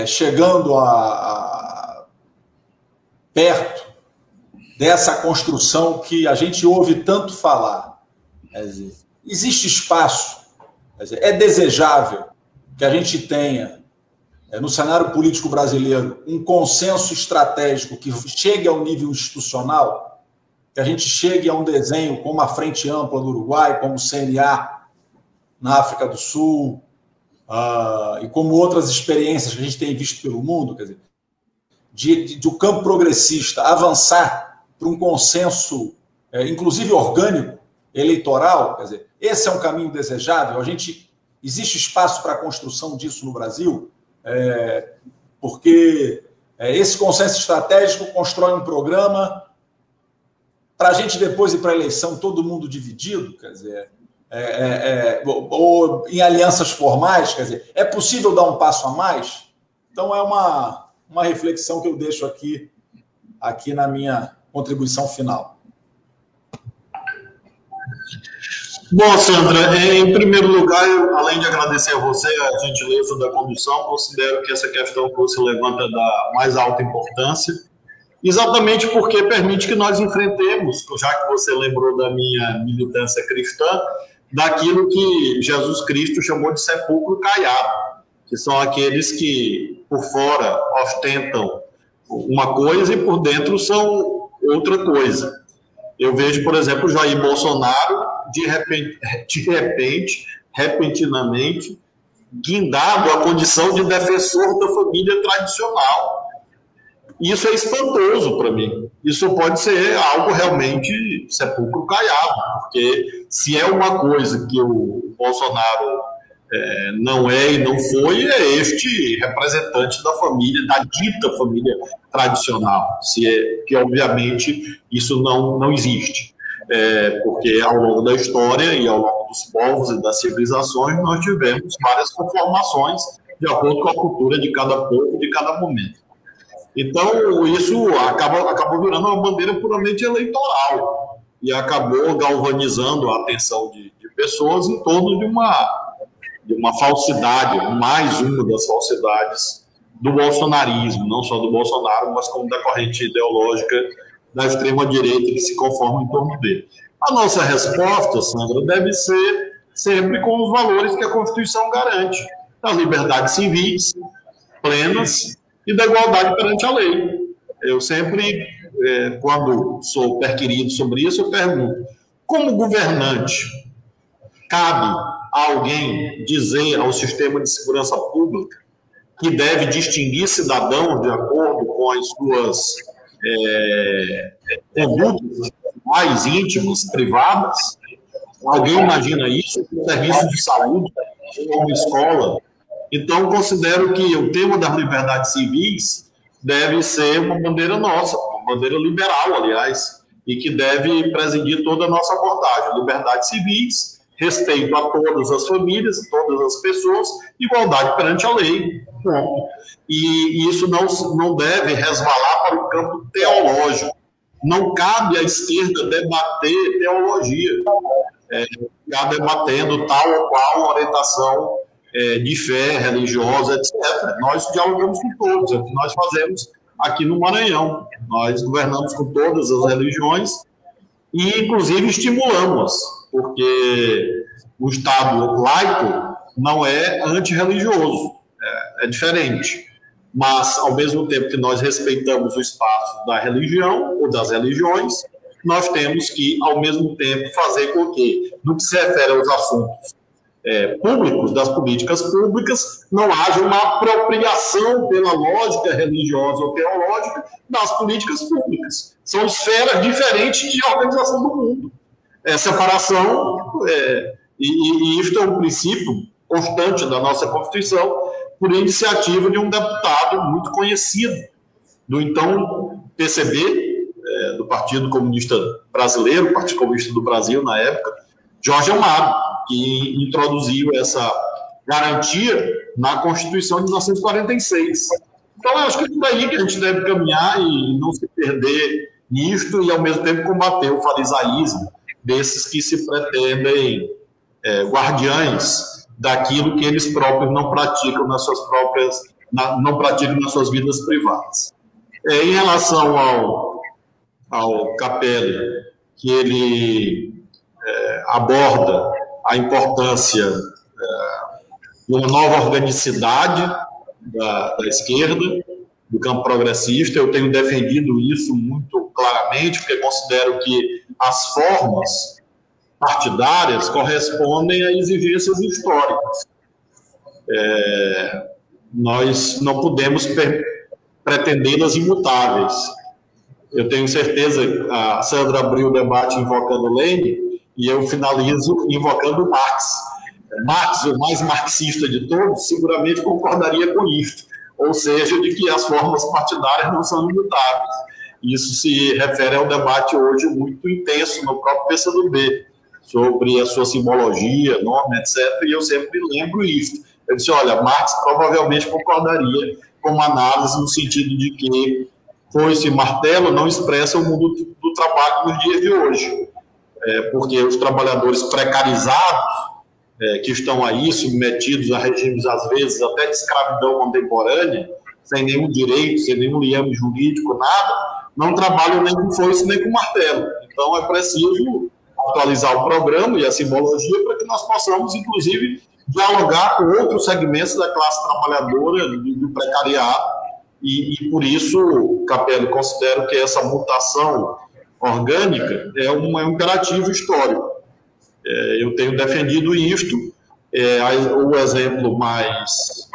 chegando perto dessa construção que a gente ouve tanto falar. Quer dizer, existe espaço, quer dizer, é desejável que a gente tenha, no cenário político brasileiro, um consenso estratégico que chegue ao nível institucional, que a gente chegue a um desenho como a Frente Ampla do Uruguai, como o CNA na África do Sul, e como outras experiências que a gente tem visto pelo mundo, quer dizer, do campo progressista avançar para um consenso, inclusive orgânico, eleitoral, quer dizer, esse é um caminho desejável. Existe espaço para a construção disso no Brasil, porque esse consenso estratégico constrói um programa para a gente depois ir para a eleição todo mundo dividido, quer dizer, ou em alianças formais, quer dizer, é possível dar um passo a mais? Então é uma reflexão que eu deixo aqui na minha contribuição final. Bom, Sandra, em primeiro lugar, além de agradecer a você a gentileza da condução, considero que essa questão que você levanta da mais alta importância, exatamente porque permite que nós enfrentemos, já que você lembrou da minha militância cristã, daquilo que Jesus Cristo chamou de sepulcro caiado, que são aqueles que por fora ostentam uma coisa e por dentro são outra coisa. Eu vejo, por exemplo, Jair Bolsonaro, repentinamente, guindado à condição de defensor da família tradicional. Isso é espantoso para mim. Isso pode ser algo realmente sepulcro caiado, porque se é uma coisa que o Bolsonaro não é e não foi, é este representante da família, da dita família tradicional, que obviamente isso não existe, porque ao longo da história e ao longo dos povos e das civilizações nós tivemos várias conformações de acordo com a cultura de cada povo, de cada momento. Então isso acabou virando uma bandeira puramente eleitoral e acabou galvanizando a atenção de pessoas em torno de uma falsidade, mais uma das falsidades do bolsonarismo, não só do Bolsonaro, mas como da corrente ideológica da extrema-direita que se conforma em torno dele. A nossa resposta, Sandra, deve ser sempre com os valores que a Constituição garante. As liberdades civis plenas, e da igualdade perante a lei. Eu sempre, quando sou perquirido sobre isso, eu pergunto, como governante, cabe a alguém dizer ao sistema de segurança pública que deve distinguir cidadãos de acordo com as suas condutas mais íntimas, privadas? Alguém imagina isso? Um serviço de saúde, uma escola? Então, considero que o tema das liberdades civis deve ser uma bandeira nossa, uma bandeira liberal, aliás, e que deve presidir toda a nossa abordagem. Liberdades civis, respeito a todas as famílias, todas as pessoas, igualdade perante a lei. Bom, e isso não deve resvalar para o campo teológico. Não cabe à esquerda debater teologia, ficar debatendo tal ou qual orientação de fé religiosa, etc. Nós dialogamos com todos, é o que nós fazemos aqui no Maranhão. Nós governamos com todas as religiões e, inclusive, estimulamos, porque o Estado laico não é antirreligioso, é diferente. Mas, ao mesmo tempo que nós respeitamos o espaço da religião ou das religiões, nós temos que, ao mesmo tempo, fazer com que, no que se refere aos assuntos públicos, das políticas públicas, não haja uma apropriação pela lógica religiosa ou teológica das políticas públicas. São esferas diferentes de organização do mundo. Separação, e isso é um princípio constante da nossa Constituição, por iniciativa de um deputado muito conhecido, do então PCB, do Partido Comunista Brasileiro, Partido Comunista do Brasil na época, Jorge Amado, que introduziu essa garantia na Constituição de 1946. Então, eu acho que é por aí que a gente deve caminhar e não se perder nisto e, ao mesmo tempo, combater o farisaísmo desses que se pretendem guardiães daquilo que eles próprios não praticam nas suas vidas privadas. Em relação ao Capelli, que ele aborda a importância de uma nova organicidade da esquerda, do campo progressista. Eu tenho defendido isso muito claramente, porque considero que as formas partidárias correspondem a exigências históricas. Nós não podemos pretendê-las imutáveis. Eu tenho certeza, a Sandra abriu o debate invocando Lenin, e eu finalizo invocando Marx. Marx, o mais marxista de todos, seguramente concordaria com isso, ou seja, de que as formas partidárias não são imutáveis. Isso se refere ao debate hoje muito intenso no próprio PCdoB, sobre a sua simbologia, nome, etc., e eu sempre lembro isso. Eu disse, olha, Marx provavelmente concordaria com uma análise no sentido de que foice e martelo não expressa o mundo do trabalho nos dias de hoje, porque os trabalhadores precarizados que estão aí submetidos a regimes, às vezes, até de escravidão contemporânea, sem nenhum direito, sem nenhum liame jurídico, nada, não trabalham nem com foice nem com martelo. Então, é preciso atualizar o programa e a simbologia para que nós possamos, inclusive, dialogar com outros segmentos da classe trabalhadora, do precariado, e por isso, Capelli, considero que essa mutação orgânica é um imperativo histórico. Eu tenho defendido isto. O exemplo mais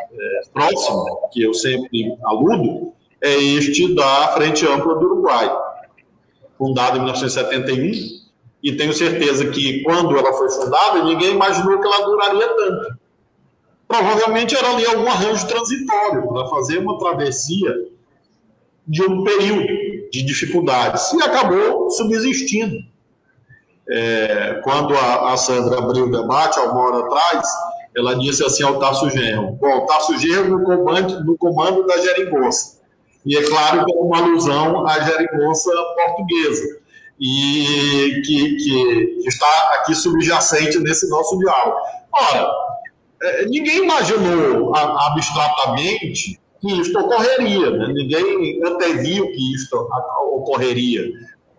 próximo, que eu sempre aludo, é este da Frente Ampla do Uruguai, fundada em 1971, e tenho certeza que, quando ela foi fundada, ninguém imaginou que ela duraria tanto. Provavelmente era ali algum arranjo transitório para fazer uma travessia de um período de dificuldades, e acabou subsistindo. Quando a Sandra abriu o debate, há uma hora atrás, ela disse assim ao Tasso Genro: bom, Tasso Genro no comando da geringonça. E é claro que é uma alusão à geringonça portuguesa, e que está aqui subjacente nesse nosso diálogo. Ora, ninguém imaginou abstratamente que isto ocorreria, né? Ninguém anteviu que isto ocorreria.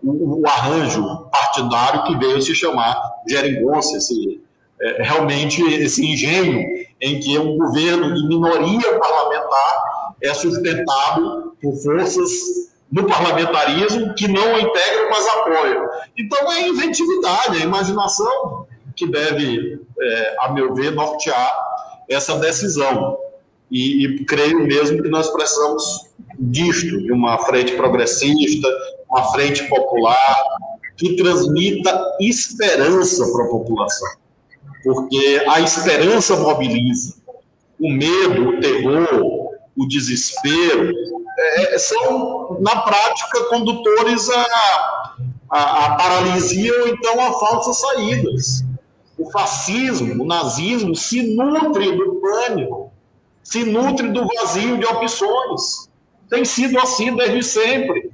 O arranjo partidário que veio se chamar geringonça, realmente esse engenho em que um governo de minoria parlamentar é sustentado por forças no parlamentarismo que não o integram, mas apoiam. Então, é a inventividade, a imaginação que deve, a meu ver, nortear essa decisão. E creio mesmo que nós precisamos disto, de uma frente progressista, uma frente popular, que transmita esperança para a população. Porque a esperança mobiliza. O medo, o terror, o desespero, são, na prática, condutores à paralisia ou então a falsas saídas. O fascismo, o nazismo se nutre do pânico, se nutre do vazio de opções. Tem sido assim desde sempre.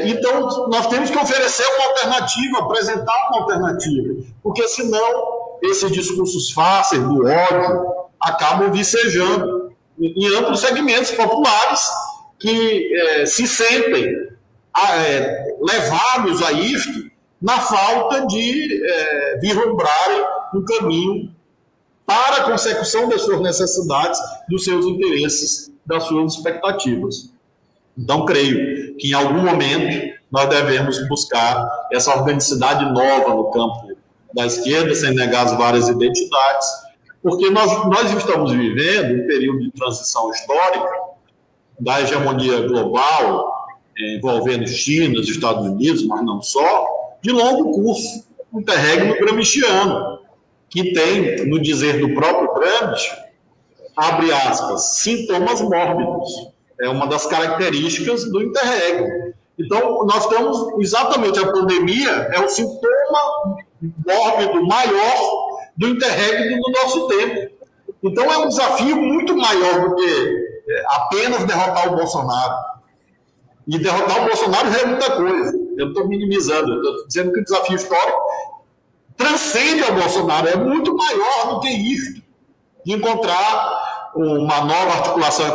Então, nós temos que oferecer uma alternativa, apresentar uma alternativa, porque senão esses discursos fáceis do ódio acabam vicejando em amplos segmentos populares que se sentem levados a isto na falta de vislumbrarem um caminho para a consecução das suas necessidades, dos seus interesses, das suas expectativas. Então, creio que em algum momento nós devemos buscar essa organicidade nova no campo da esquerda, sem negar as várias identidades, porque nós estamos vivendo um período de transição histórica da hegemonia global, envolvendo China, os Estados Unidos, mas não só, de longo curso, um interregno gramsciano, que tem, no dizer do próprio Gramsci, abre aspas, sintomas mórbidos. É uma das características do interregno. Então, nós temos exatamente a pandemia, é o sintoma mórbido maior do interregno do nosso tempo. Então, é um desafio muito maior do que apenas derrotar o Bolsonaro. E derrotar o Bolsonaro já é muita coisa. Eu estou minimizando, eu estou dizendo que o desafio histórico transcende ao Bolsonaro, é muito maior do que isso. De encontrar uma nova articulação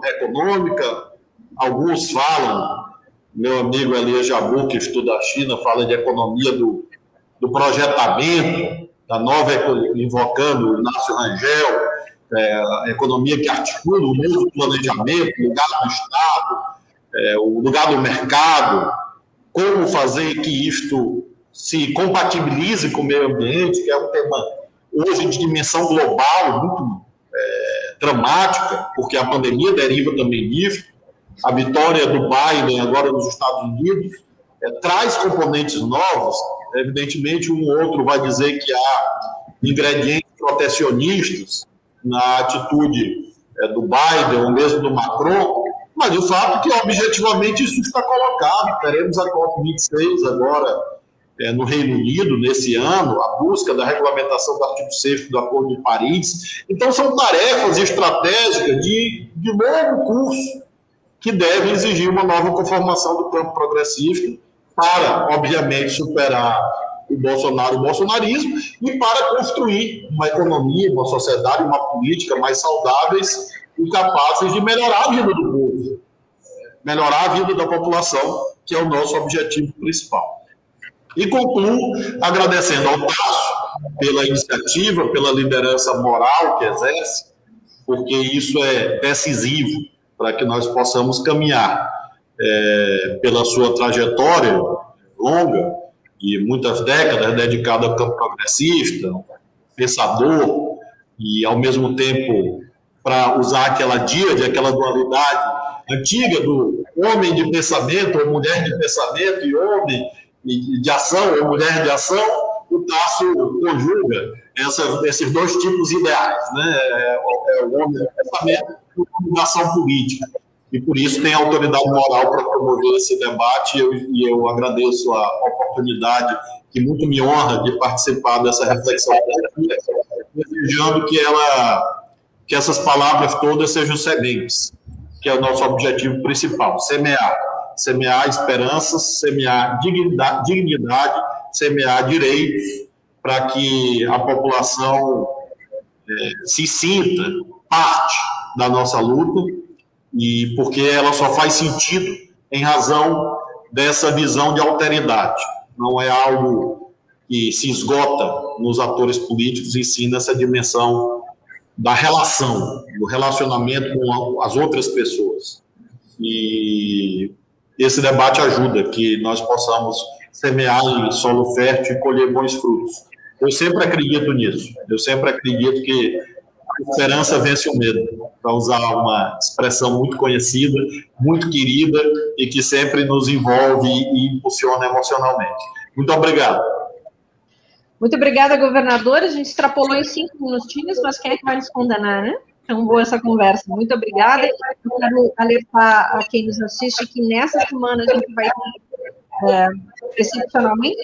econômica, alguns falam, meu amigo Elias Jabbour, que estuda a China, fala de economia do projetamento, da nova, invocando o Inácio Rangel, a economia que articula o novo planejamento, o lugar do Estado, o lugar do mercado, como fazer que isto se compatibilize com o meio ambiente, que é um tema hoje de dimensão global, muito dramática, porque a pandemia deriva também disso. A vitória do Biden agora nos Estados Unidos traz componentes novos. Evidentemente, um ou outro vai dizer que há ingredientes protecionistas na atitude do Biden ou mesmo do Macron, mas o fato é que objetivamente isso está colocado. Teremos a COP26 agora no Reino Unido, nesse ano, a busca da regulamentação do artigo 6º do Acordo de Paris. Então, são tarefas estratégicas de longo curso que devem exigir uma nova conformação do campo progressista para, obviamente, superar o Bolsonaro, o bolsonarismo, e para construir uma economia, uma sociedade, uma política mais saudáveis e capazes de melhorar a vida do povo, melhorar a vida da população, que é o nosso objetivo principal. E concluo agradecendo ao Tasso pela iniciativa, pela liderança moral que exerce, porque isso é decisivo para que nós possamos caminhar pela sua trajetória longa e muitas décadas dedicada ao campo progressista, pensador, e ao mesmo tempo, para usar aquela díade, aquela dualidade antiga do homem de pensamento ou mulher de pensamento e homem de ação ou mulher de ação, o Tasso conjuga esses dois tipos ideais, né? O homem de pensamento e a ação política. E por isso tem autoridade moral para promover esse debate, e eu agradeço a oportunidade, que muito me honra, de participar dessa reflexão, desejando que essas palavras todas sejam sementes, que é o nosso objetivo principal, semear esperanças, semear dignidade, semear direitos, para que a população se sinta parte da nossa luta, e porque ela só faz sentido em razão dessa visão de alteridade. Não é algo que se esgota nos atores políticos, e sim nessa dimensão da relação, do relacionamento com as outras pessoas. E esse debate ajuda que nós possamos semear em solo fértil e colher bons frutos. Eu sempre acredito nisso. Eu sempre acredito que a esperança vence o medo, para usar uma expressão muito conhecida, muito querida e que sempre nos envolve e impulsiona emocionalmente. Muito obrigado. Muito obrigada, governador. A gente extrapolou em 5 minutinhos, mas quem é que vai nos condenar, né? Então, boa essa conversa. Muito obrigada. Eu quero alertar a quem nos assiste que nessa semana a gente vai ter, excepcionalmente,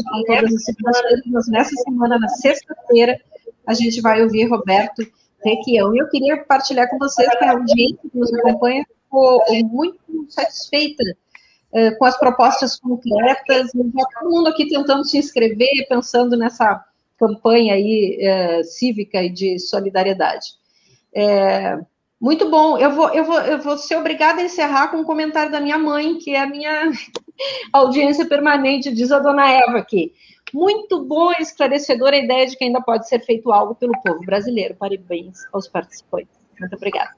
com todas as segundas-feiras, mas nessa semana, na sexta-feira, a gente vai ouvir Roberto Requião. E eu queria compartilhar com vocês que a audiência que nos acompanha ficou muito satisfeita com as propostas concretas, já todo mundo aqui tentando se inscrever, pensando nessa campanha aí cívica e de solidariedade. Muito bom. Eu vou ser obrigada a encerrar com um comentário da minha mãe, que é a minha audiência permanente, diz a dona Eva aqui. Muito boa e esclarecedora a ideia de que ainda pode ser feito algo pelo povo brasileiro. Parabéns aos participantes. Muito obrigada.